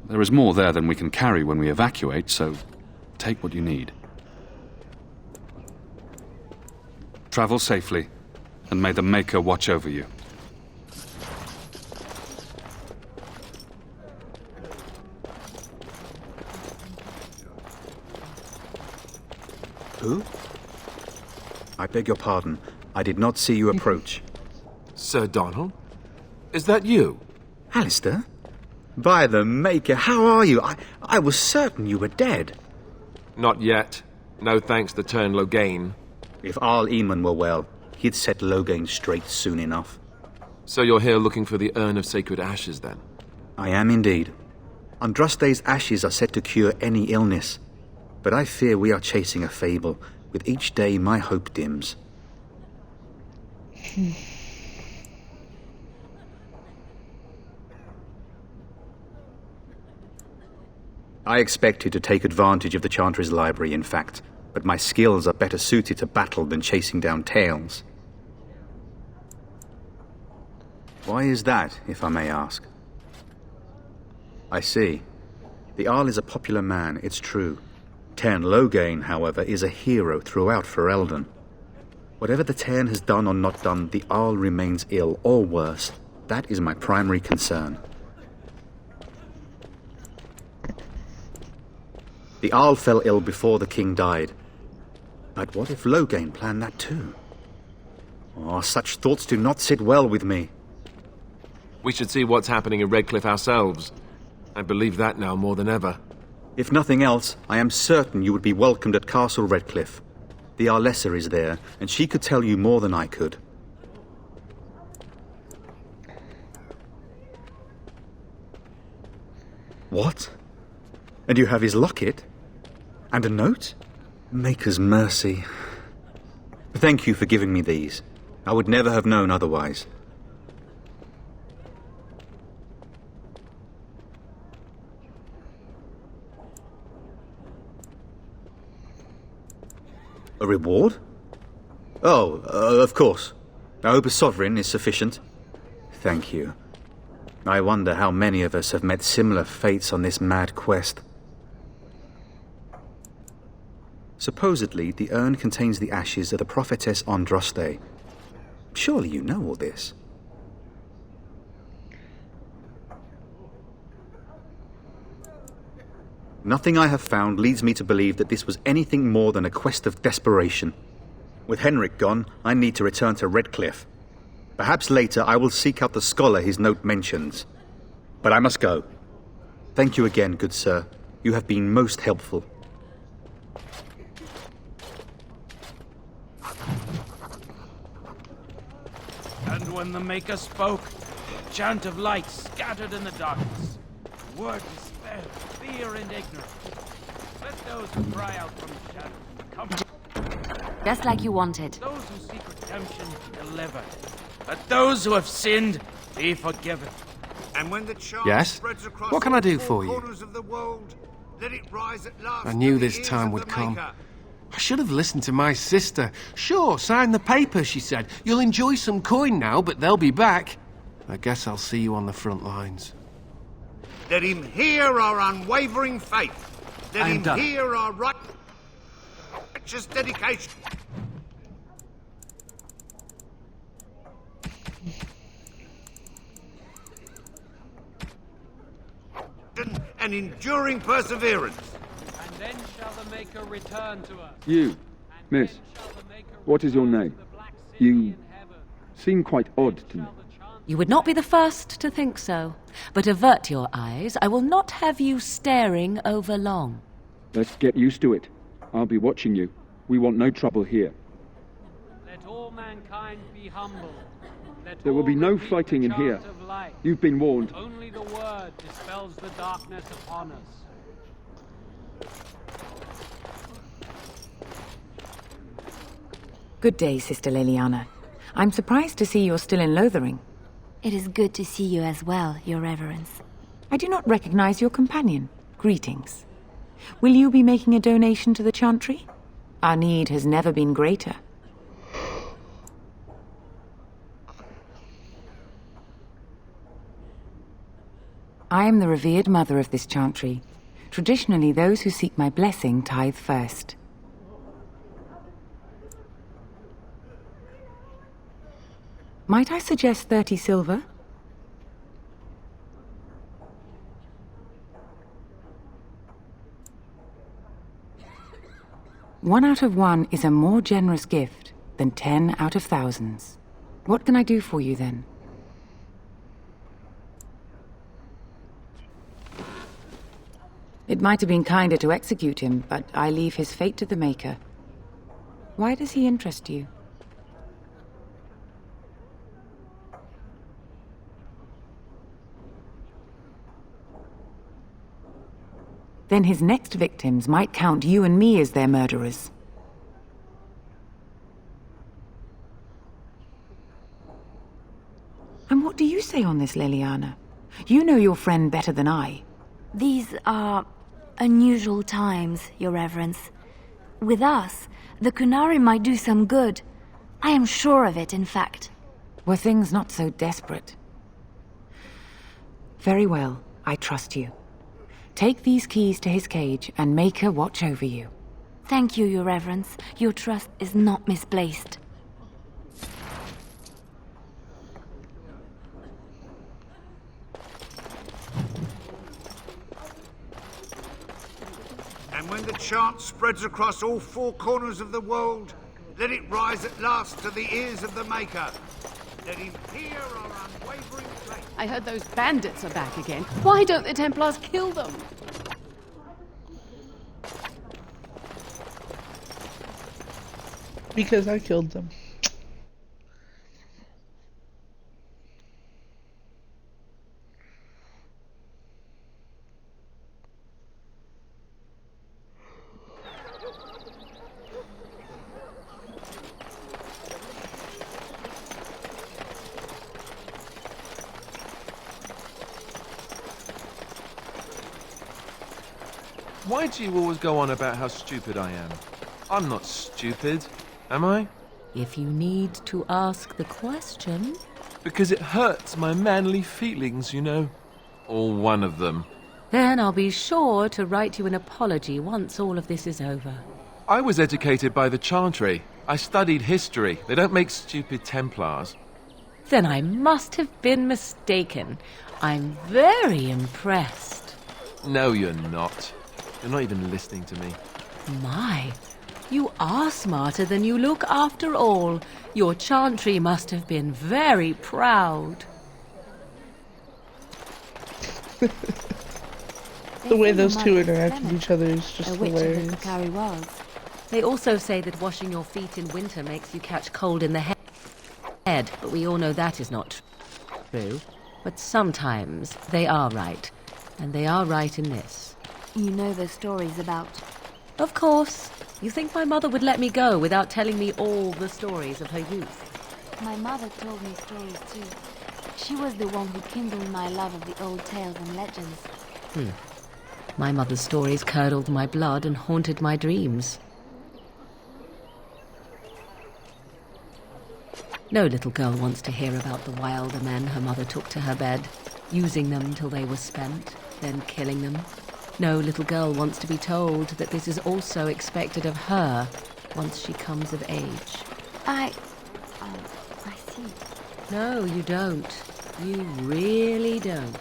There is more there than we can carry when we evacuate, so take what you need. Travel safely, and may the Maker watch over you. Who? I beg your pardon. I did not see you approach. Sir Donald? Is that you? Alistair? By the Maker, how are you? I was certain you were dead. Not yet. No thanks to Tern Loghain. If Arl Eamon were well, he'd set Loghain straight soon enough. So you're here looking for the Urn of Sacred Ashes, then? I am indeed. Andraste's ashes are said to cure any illness. But I fear we are chasing a fable With each day, my hope dims. I expected to take advantage of the Chantry's library, in fact, but my skills are better suited to battle than chasing down tales. Why is that, if I may ask? I see. The Arl is a popular man, it's true. Cairn Logain, however, is a hero throughout Ferelden. Whatever the Cairn has done or not done, the Arl remains ill, or worse. That is my primary concern. The Arl fell ill before the king died. But what if Logain planned that too? Oh, such thoughts do not sit well with me. We should see what's happening in Redcliffe ourselves. I believe that now more than ever. If nothing else, I am certain you would be welcomed at Castle Redcliffe. The Arlessa is there, and she could tell you more than I could. What? And you have his locket? And a note? Maker's mercy. Thank you for giving me these. I would never have known otherwise. A reward? Oh, of course. I hope a sovereign is sufficient. Thank you. I wonder how many of us have met similar fates on this mad quest. Supposedly, the urn contains the ashes of the prophetess Andraste. Surely you know all this. Nothing I have found leads me to believe that this was anything more than a quest of desperation. With Henrik gone, I need to return to Redcliffe. Perhaps later I will seek out the scholar his note mentions. But I must go. Thank you again, good sir. You have been most helpful. And when the Maker spoke, a chant of light scattered in the darkness. Word despair, fear and ignorance. Let those who cry out from the shadows come. Just like you wanted. Those who seek redemption be delivered. Let those who have sinned be forgiven. And when the charm Yes? spreads across What can I do all for you? corners of the world, let it rise at last I to knew the this ears time of would the come. Maker. I should have listened to my sister. Sure, sign the paper, she said. You'll enjoy some coin now, but they'll be back. I guess I'll see you on the front lines. Let him hear our unwavering faith. Let I am him done. hear our righteous dedication. And enduring perseverance. And then shall the Maker return to us. You, miss, what is your name? You seem quite odd to me. You would not be the first to think so. But avert your eyes. I will not have you staring over long. Let's get used to it. I'll be watching you. We want no trouble here. Let all mankind be humble. Let There will all be no repeat fighting the in here. chant of light. You've been warned. Only the word dispels the darkness upon us. Good day, Sister Leliana. I'm surprised to see you're still in Lothering. It is good to see you as well, Your Reverence. I do not recognize your companion. Greetings. Will you be making a donation to the Chantry? Our need has never been greater. I am the revered mother of this Chantry. Traditionally, those who seek my blessing tithe first. Might I suggest 30 silver? One out of one is a more generous gift than 10 out of thousands. What can I do for you then? It might have been kinder to execute him, but I leave his fate to the Maker. Why does he interest you? Then his next victims might count you and me as their murderers. And what do you say on this, Liliana? You know your friend better than I. These are unusual times, Your Reverence. With us, the Kunari might do some good. I am sure of it, in fact. Were things not so desperate? Very well, I trust you. Take these keys to his cage and make her watch over you. Thank you, Your Reverence. Your trust is not misplaced. And when the chant spreads across all four corners of the world, let it rise at last to the ears of the Maker. Let him hear our unwavering faith. I heard those bandits are back again. Why don't the Templars kill them? Because I killed them. Why do you always go on about how stupid I am? I'm not stupid, am I? If you need to ask the question... Because it hurts my manly feelings, you know. Or one of them. Then I'll be sure to write you an apology once all of this is over. I was educated by the Chantry. I studied history. They don't make stupid Templars. Then I must have been mistaken. I'm very impressed. No, you're not. You're not even listening to me. My, you are smarter than you look after all. Your Chantry must have been very proud. The way those two interact with each other is just hilarious. They also say that washing your feet in winter makes you catch cold in the head, but we all know that is not true. But sometimes they are right, and they are right in this. You know the stories about... Of course. You think my mother would let me go without telling me all the stories of her youth? My mother told me stories too. She was the one who kindled my love of the old tales and legends. My mother's stories curdled my blood and haunted my dreams. No little girl wants to hear about the wilder men her mother took to her bed, using them till they were spent, then killing them. No little girl wants to be told that this is also expected of her once she comes of age. I see. No, you don't. You really don't.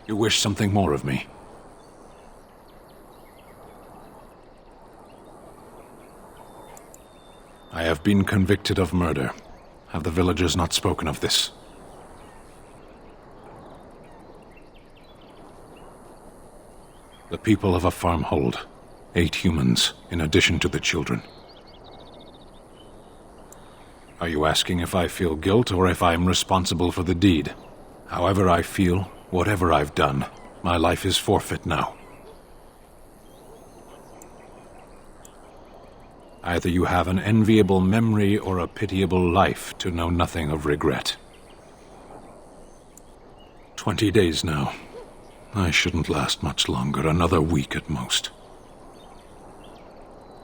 You wish something more of me? I have been convicted of murder. Have the villagers not spoken of this? The people of a farm hold 8 humans, in addition to the children. Are you asking if I feel guilt or if I am responsible for the deed? However I feel, whatever I've done, my life is forfeit now. Either you have an enviable memory or a pitiable life to know nothing of regret. 20 days now. I shouldn't last much longer, another week at most.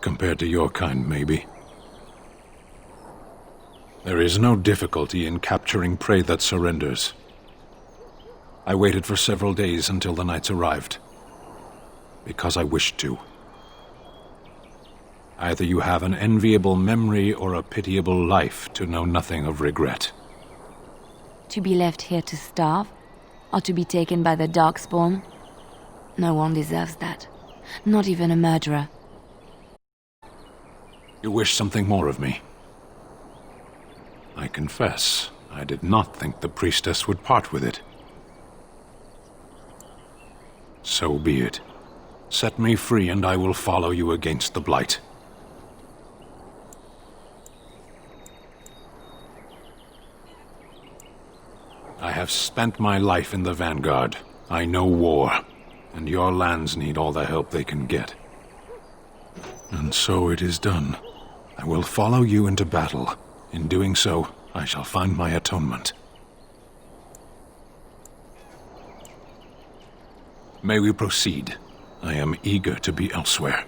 Compared to your kind, maybe. There is no difficulty in capturing prey that surrenders. I waited for several days until the knights arrived, because I wished to. Either you have an enviable memory or a pitiable life to know nothing of regret. To be left here to starve? Or to be taken by the Darkspawn? No one deserves that. Not even a murderer. You wish something more of me? I confess, I did not think the priestess would part with it. So be it. Set me free and I will follow you against the blight. I have spent my life in the vanguard. I know war, and your lands need all the help they can get. And so it is done. I will follow you into battle. In doing so, I shall find my atonement. May we proceed? I am eager to be elsewhere.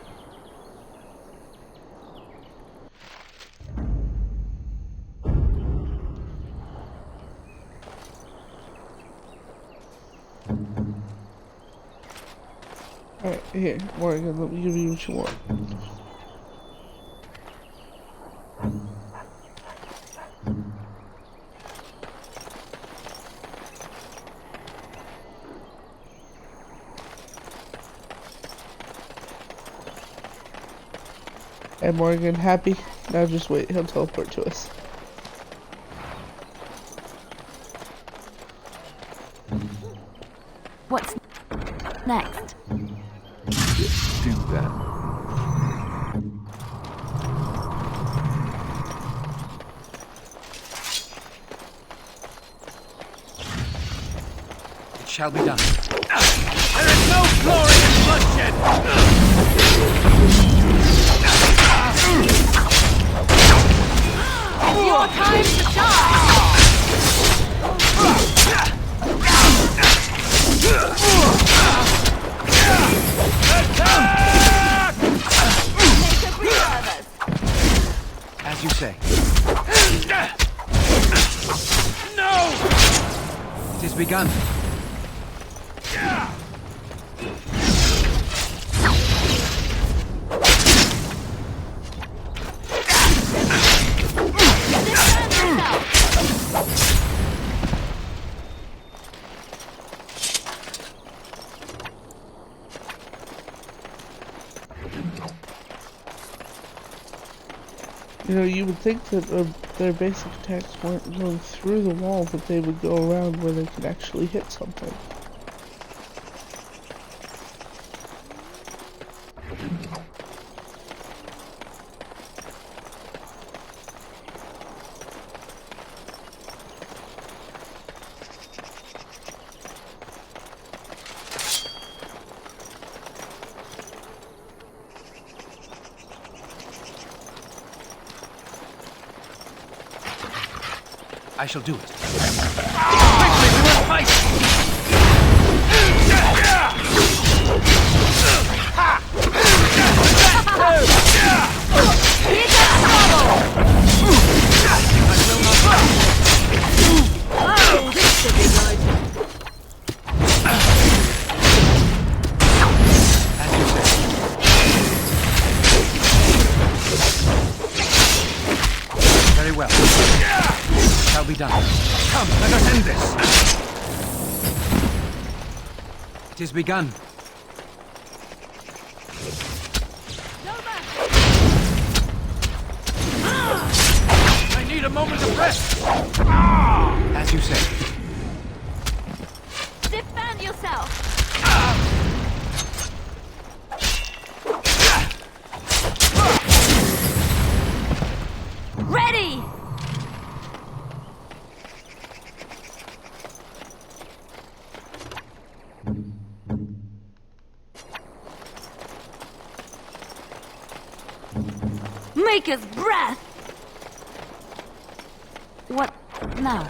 Alright, here, Morgan, let me give you what you want. And Morgan, happy? Now just wait, he'll teleport to us. What's next? Do that. It shall be done. There is no glory in bloodshed! Your time to die! As you say. No! It is begun. You know, you would think that their basic attacks weren't going through the wall, that they would go around where they could actually hit something. I shall do it. Quickly, we must fight! Oh, this is a big idea. As you say. Very well. Shall be done. Come, let us end this! It is begun. I need a moment of rest! As you say. Defend yourself! Ready! Maker's breath! What now?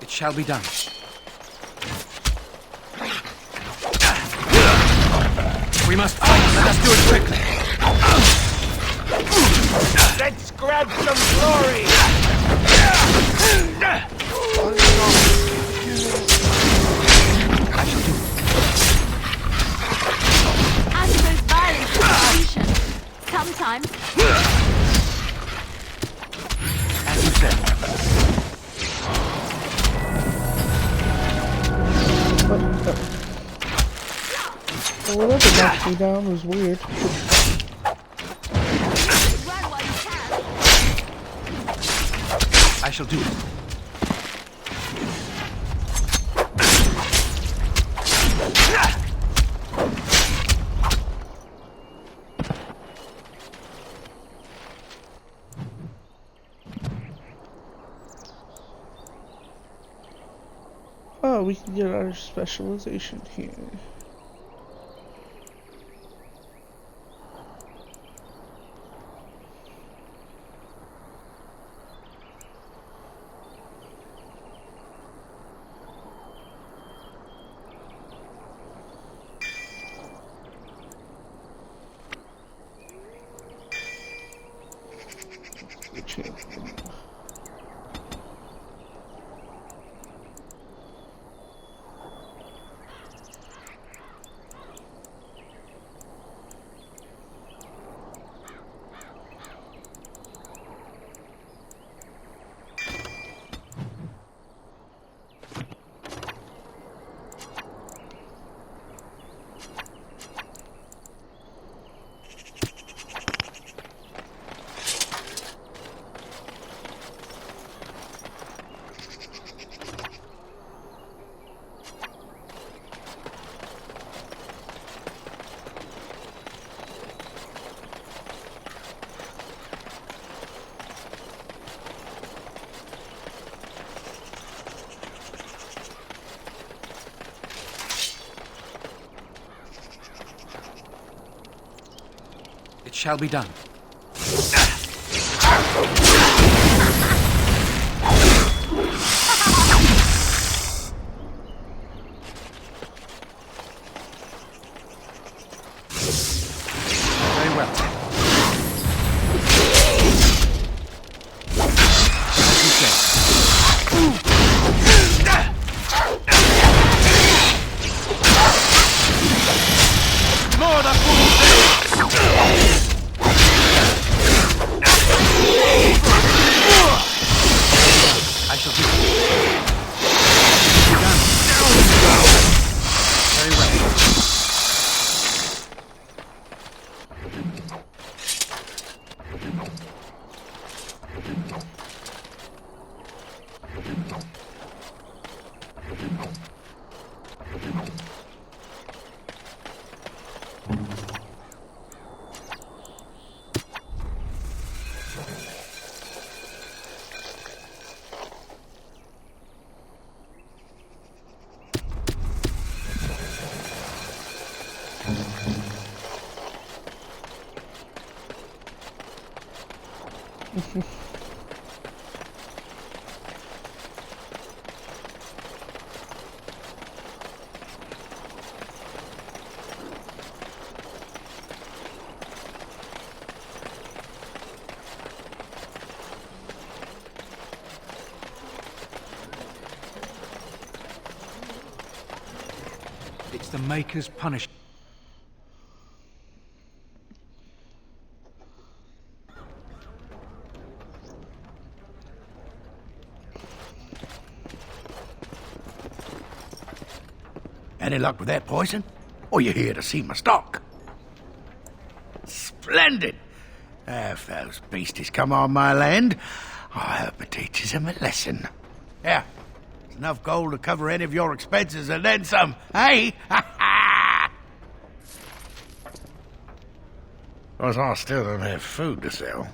It shall be done. We must fight. Let us do it quickly. Let's grab some glory! I shall do it. Astro's violence contribution. Well, whatever knocked me down was weird. I shall do it. Oh, we can get our specialization here. It shall be done. Very well. As you say. More than I shall do it. Be done. Very well. It's the Maker's punishment. Any luck with that poison? Or you here to see my stock? Splendid! If those beasties come on my land, I hope it teaches them a lesson. Yeah, there's enough gold to cover any of your expenses and then some, hey? Because I still don't have food to sell.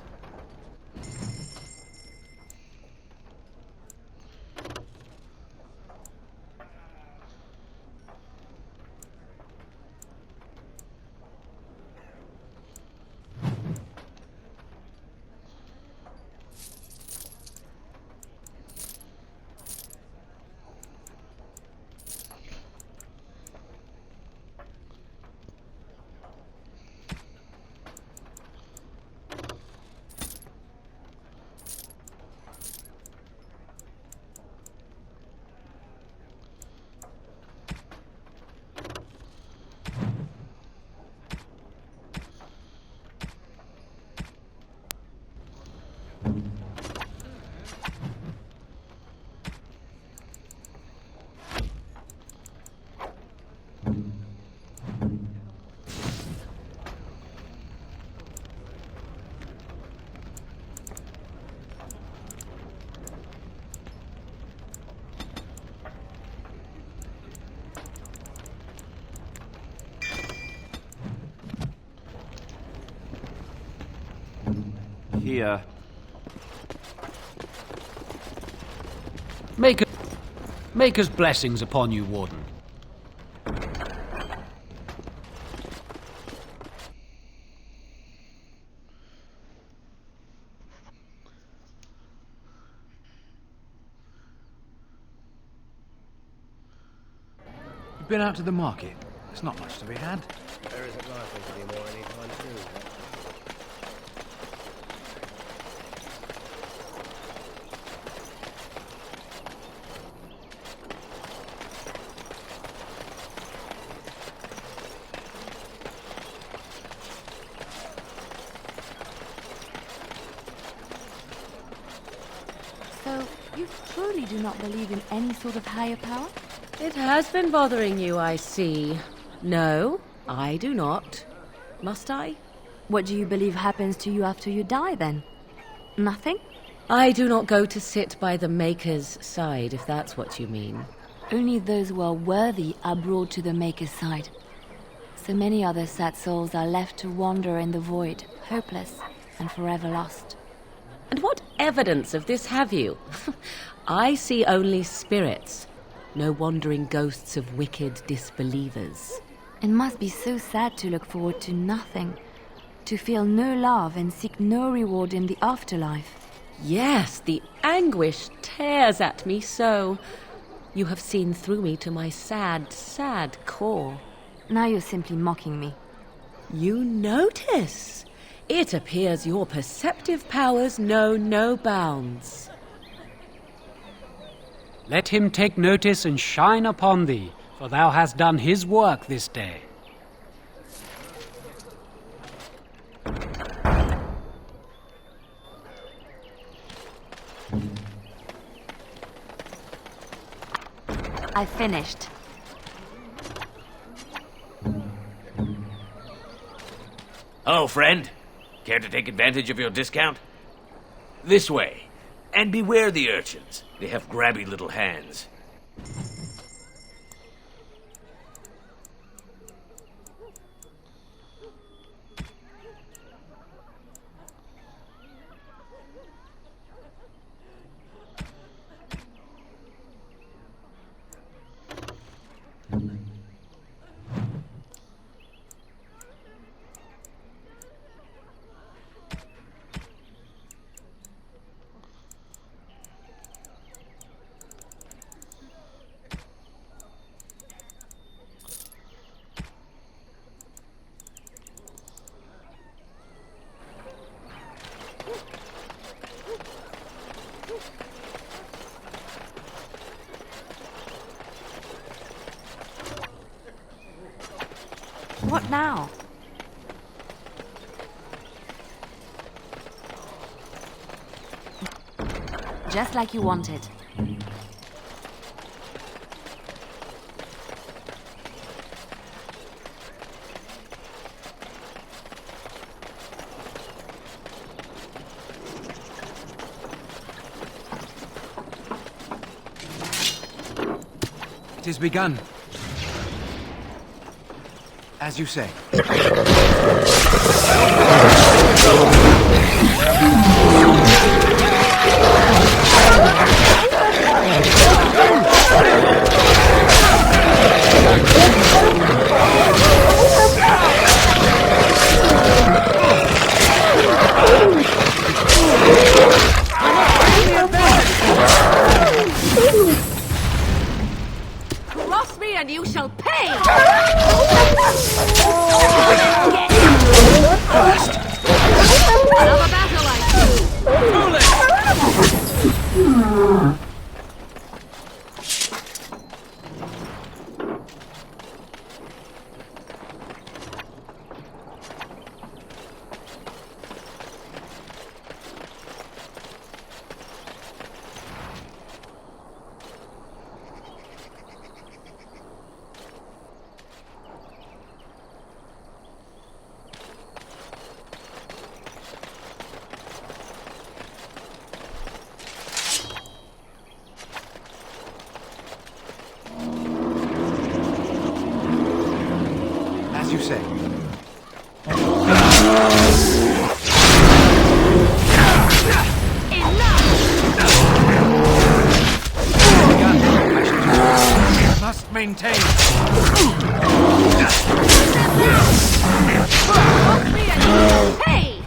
here. Maker's blessings upon you, Warden. You've been out to the market. There's not much to be had. There isn't likely to be more anytime soon. So, you truly do not believe in any sort of higher power? It has been bothering you, I see. No, I do not. Must I? What do you believe happens to you after you die, then? Nothing? I do not go to sit by the Maker's side, if that's what you mean. Only those who are worthy are brought to the Maker's side. So many other sad souls are left to wander in the void, hopeless and forever lost. And what evidence of this have you? I see only spirits, no wandering ghosts of wicked disbelievers. It must be so sad to look forward to nothing, to feel no love and seek no reward in the afterlife. Yes, the anguish tears at me so. You have seen through me to my sad, sad core. Now you're simply mocking me. You notice? It appears your perceptive powers know no bounds. Let him take notice and shine upon thee, for thou hast done his work this day. I finished. Oh, friend. Care to take advantage of your discount? This way. And beware the urchins. They have grabby little hands. What now? Just like you wanted. It has begun. As you say. Cross me and you shall pay! Another battle, I see! As you say. maintained. Hey!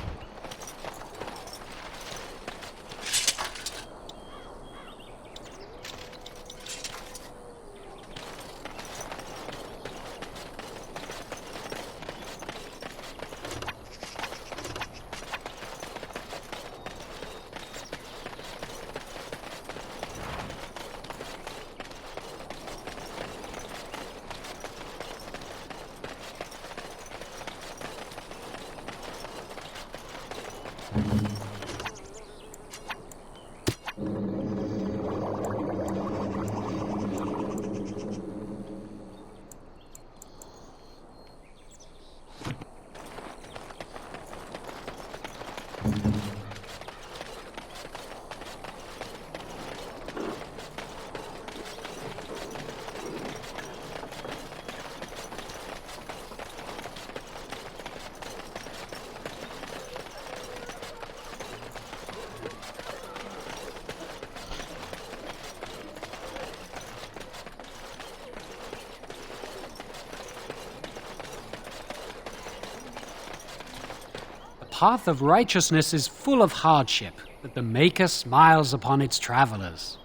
The path of righteousness is full of hardship, but the Maker smiles upon its travelers.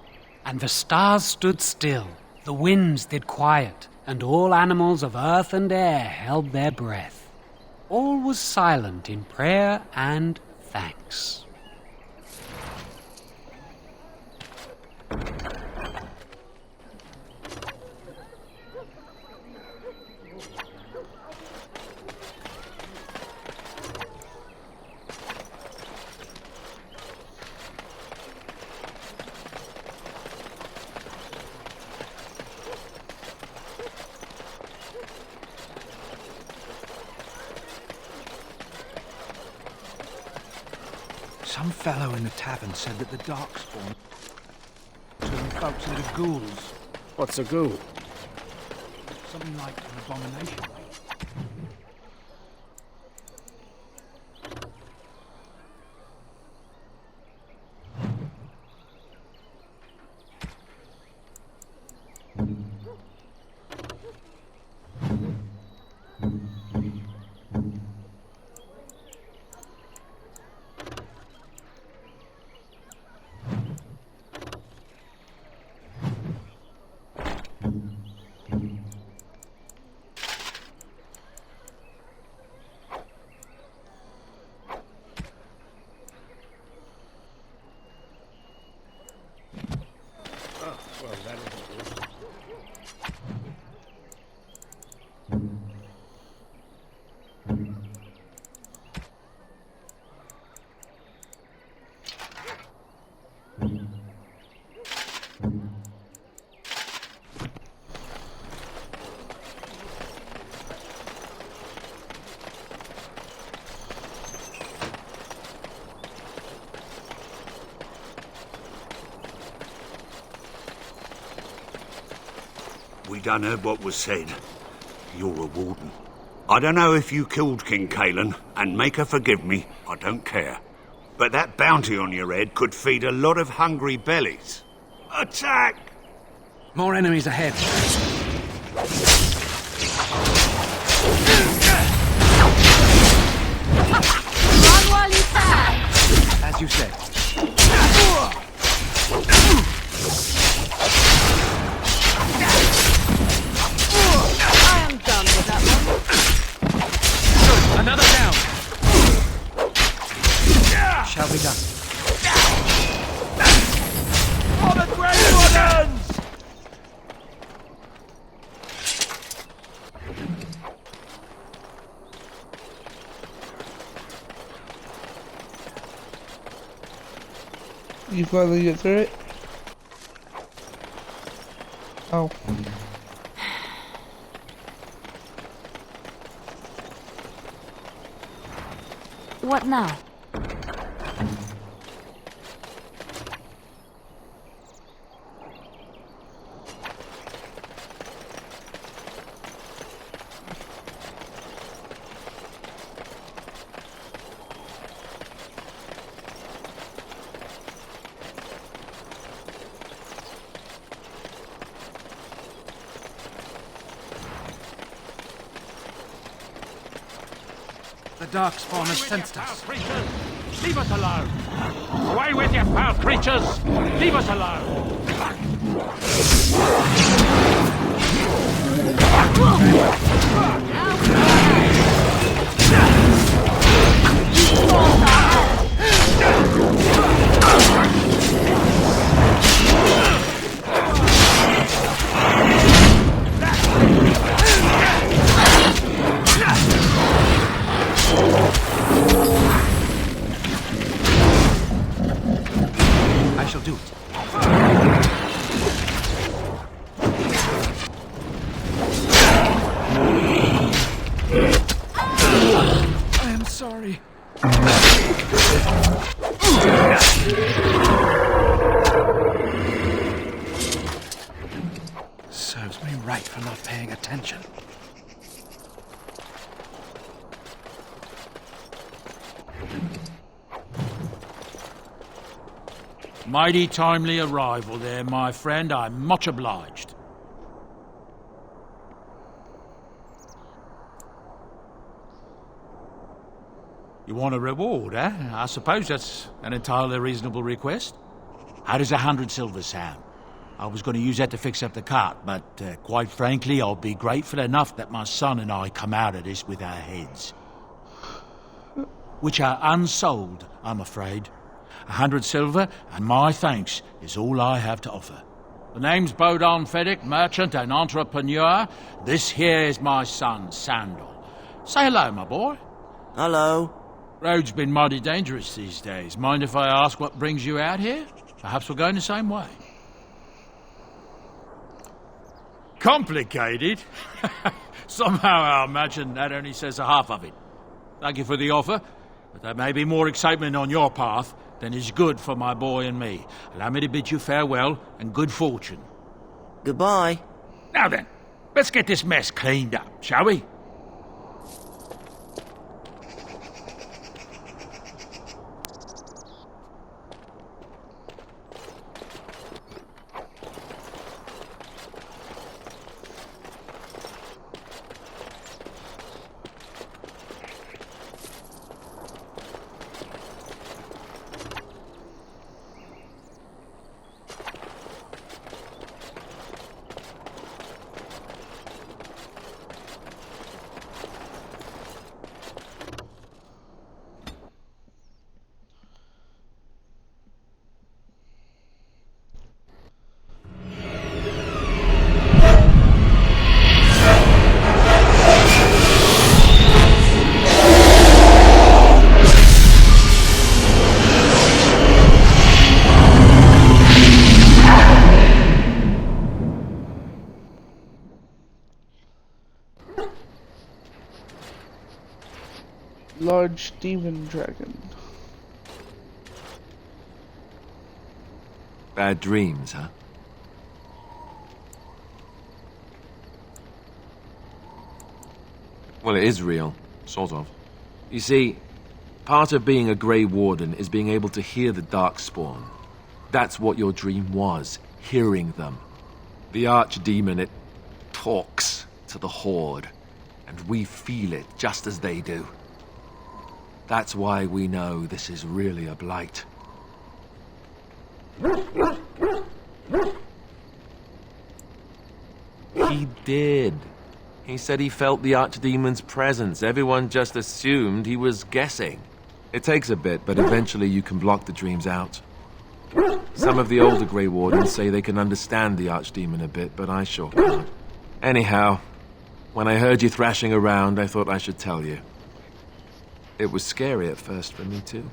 And the stars stood still, the winds did quiet, and all animals of earth and air held their breath. All was silent in prayer and thanks. Some fellow in the tavern said that the Darkspawn turned folks into ghouls. What's a ghoul? Something like an abomination. We done heard what was said. You're a warden. I don't know if you killed King Kalen, and make her forgive me, I don't care. But that bounty on your head could feed a lot of hungry bellies. Attack! More enemies ahead. Run while you can! As you said. I am done with that one. Good, another down. Shall be done. For the Grey Wardens! You finally get through it? Oh. What now? The Darkspawn has sensed us. Creatures, leave us alone! Away with you, foul creatures! Leave us alone! I shall do it. I am sorry. Serves me right for not paying attention. Mighty timely arrival there, my friend. I'm much obliged. You want a reward, eh? I suppose that's an entirely reasonable request. How does 100 silver sound? I was going to use that to fix up the cart, but quite frankly, I'll be grateful enough that my son and I come out of this with our heads. Which are unsold, I'm afraid. 100 silver, and my thanks is all I have to offer. The name's Bodon Feddick, merchant and entrepreneur. This here is my son, Sandal. Say hello, my boy. Hello. Road's been mighty dangerous these days. Mind if I ask what brings you out here? Perhaps we're going the same way. Complicated? Somehow I imagine that only says a half of it. Thank you for the offer, but there may be more excitement on your path than is good for my boy and me. Allow me to bid you farewell and good fortune. Goodbye. Now then, let's get this mess cleaned up, shall we? Large demon dragon. Bad dreams, huh? Well, it is real. Sort of. You see, part of being a Grey Warden is being able to hear the Darkspawn. That's what your dream was, hearing them. The Archdemon, it talks to the Horde, and we feel it just as they do. That's why we know this is really a blight. He did. He said he felt the Archdemon's presence. Everyone just assumed he was guessing. It takes a bit, but eventually you can block the dreams out. Some of the older Grey Wardens say they can understand the Archdemon a bit, but I sure can't. Anyhow, when I heard you thrashing around, I thought I should tell you. It was scary at first for me, too.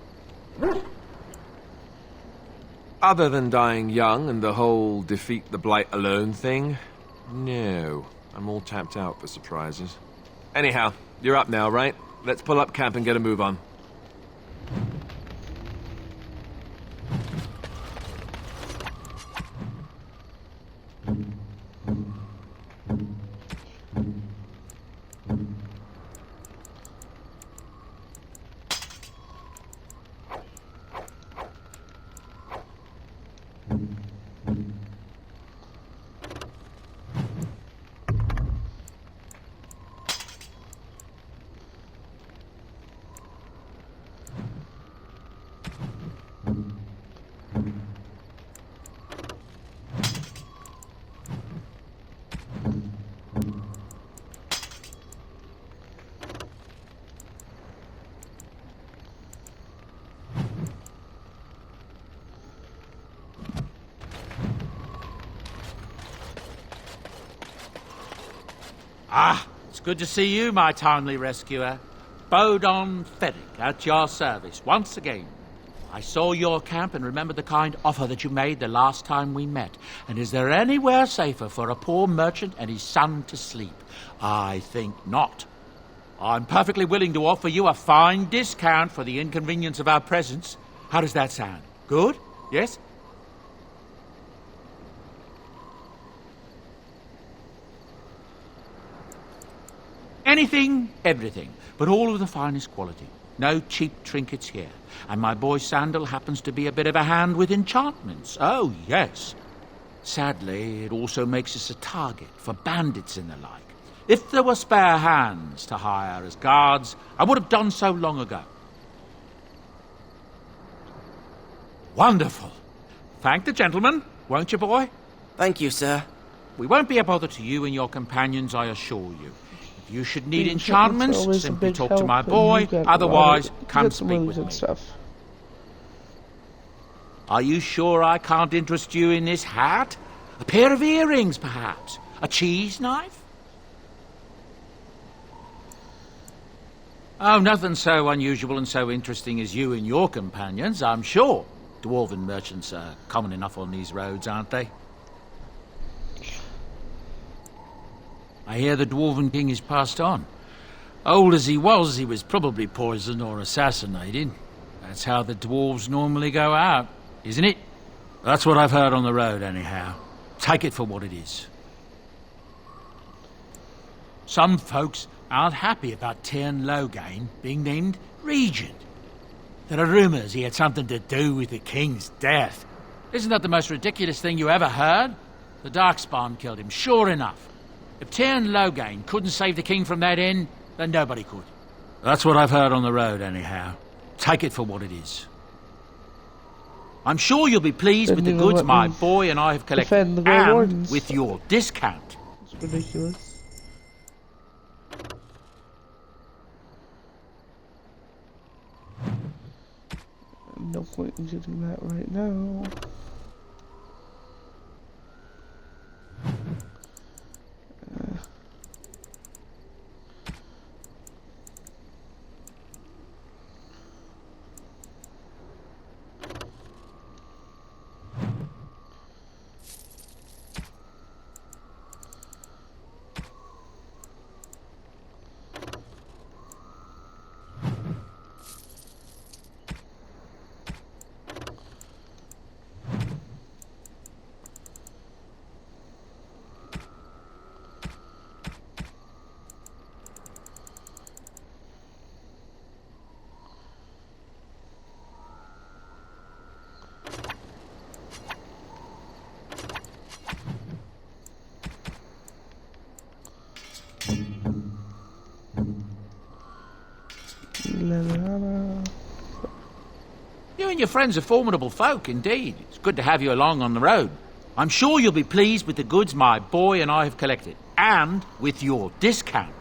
Other than dying young and the whole defeat the Blight alone thing, no. I'm all tapped out for surprises. Anyhow, you're up now, right? Let's pull up camp and get a move on. Ah, it's good to see you, my timely rescuer. Bodon Ferric, at your service, once again. I saw your camp and remembered the kind offer that you made the last time we met. And is there anywhere safer for a poor merchant and his son to sleep? I think not. I'm perfectly willing to offer you a fine discount for the inconvenience of our presence. How does that sound? Good? Yes? Anything, everything, but all of the finest quality. No cheap trinkets here. And my boy Sandal happens to be a bit of a hand with enchantments. Oh, yes. Sadly, it also makes us a target for bandits and the like. If there were spare hands to hire as guards, I would have done so long ago. Wonderful. Thank the gentleman, won't you, boy? Thank you, sir. We won't be a bother to you and your companions, I assure you. If you should need enchantments, simply talk to my boy. Otherwise, come speak with me. Are you sure I can't interest you in this hat? A pair of earrings, perhaps? A cheese knife? Oh, nothing so unusual and so interesting as you and your companions, I'm sure. Dwarven merchants are common enough on these roads, aren't they? I hear the Dwarven King is passed on. Old as he was probably poisoned or assassinated. That's how the dwarves normally go out, isn't it? That's what I've heard on the road, anyhow. Take it for what it is. Some folks aren't happy about Tern Logain being named regent. There are rumours he had something to do with the king's death. Isn't that the most ridiculous thing you ever heard? The Darkspawn killed him, sure enough. If Tern Logain couldn't save the king from that inn, then nobody could. That's what I've heard on the road, anyhow. Take it for what it is. I'm sure you'll be pleased with the goods my boy and I have collected, and with your discount. It's ridiculous. No point in getting that right now. You and your friends are formidable folk, indeed. It's good to have you along on the road. I'm sure you'll be pleased with the goods my boy and I have collected, and with your discount.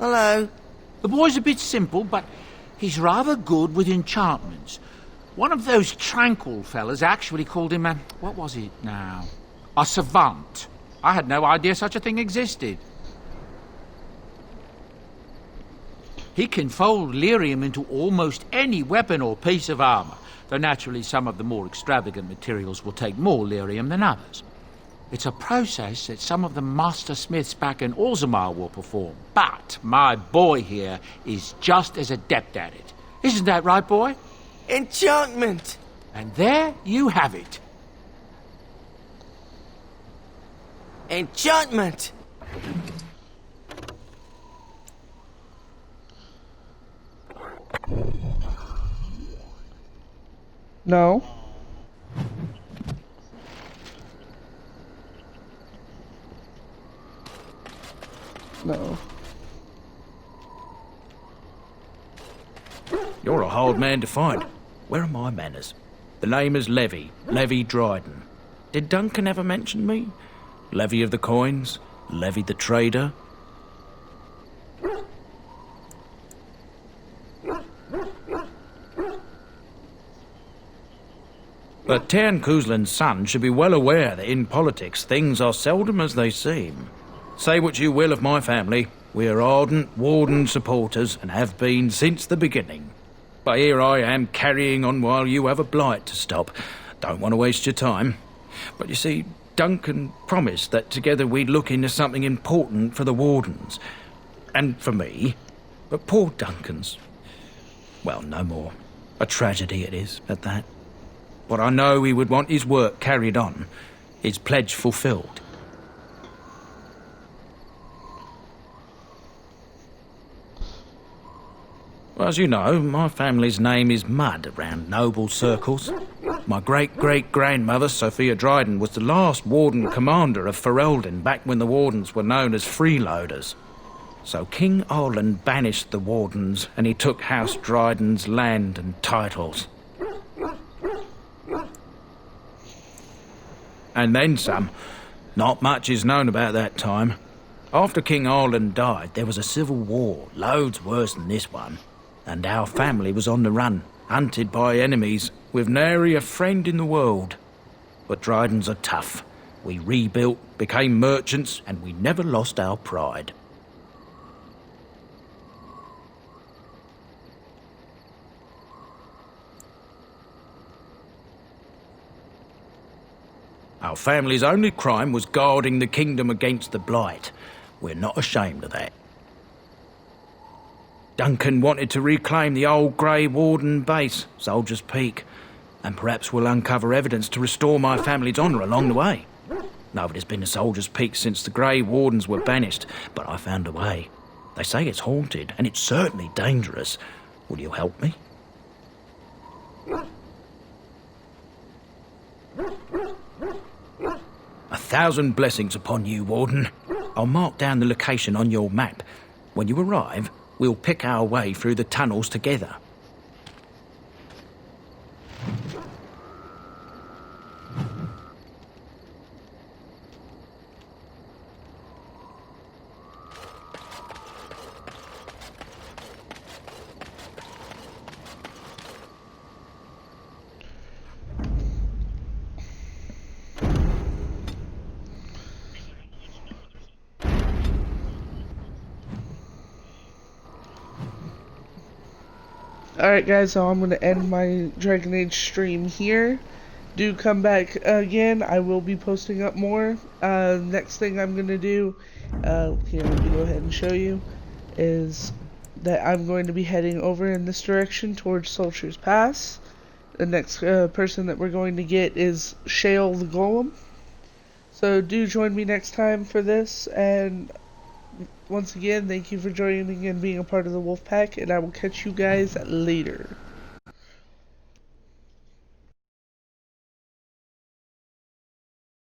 Hello. The boy's a bit simple, but he's rather good with enchantments. One of those tranquil fellas actually called him a... what was it now? A savant. I had no idea such a thing existed. He can fold lyrium into almost any weapon or piece of armour, though naturally some of the more extravagant materials will take more lyrium than others. It's a process that some of the master smiths back in Orzammar will perform, but my boy here is just as adept at it. Isn't that right, boy? Enchantment! And there you have it. Enchantment! No. No. You're a hard man to find. Where are my manners? The name is Levy Dryden. Did Duncan ever mention me? Levy of the coins? Levy the trader? But Tairn Cousland's son should be well aware that in politics things are seldom as they seem. Say what you will of my family, we're ardent Warden supporters and have been since the beginning. But here I am carrying on while you have a blight to stop. Don't want to waste your time. But you see, Duncan promised that together we'd look into something important for the Wardens. And for me. But poor Duncan's... well, no more. A tragedy it is, at that. But I know he would want his work carried on, his pledge fulfilled. Well, as you know, my family's name is mud around noble circles. My great-great-grandmother, Sophia Dryden, was the last Warden commander of Ferelden back when the Wardens were known as freeloaders. So King Arland banished the Wardens and he took House Dryden's land and titles. And then some. Not much is known about that time. After King Arland died, there was a civil war, loads worse than this one. And our family was on the run, hunted by enemies, with nary a friend in the world. But Drydens are tough. We rebuilt, became merchants, and we never lost our pride. Our family's only crime was guarding the kingdom against the blight. We're not ashamed of that. Duncan wanted to reclaim the old Grey Warden base, Soldier's Peak, and perhaps we'll uncover evidence to restore my family's honour along the way. Nobody's been to Soldier's Peak since the Grey Wardens were banished, but I found a way. They say it's haunted, and it's certainly dangerous. Will you help me? 1,000 blessings upon you, Warden. I'll mark down the location on your map. When you arrive, we'll pick our way through the tunnels together. Alright guys, so I'm going to end my Dragon Age stream here. Do come back again, I will be posting up more. Next thing I'm going to do, here let me go ahead and show you, is that I'm going to be heading over in this direction towards Soldier's Pass. The next person that we're going to get is Shale the Golem. So do join me next time for this, and once again, thank you for joining and being a part of the Wolf Pack, and I will catch you guys later.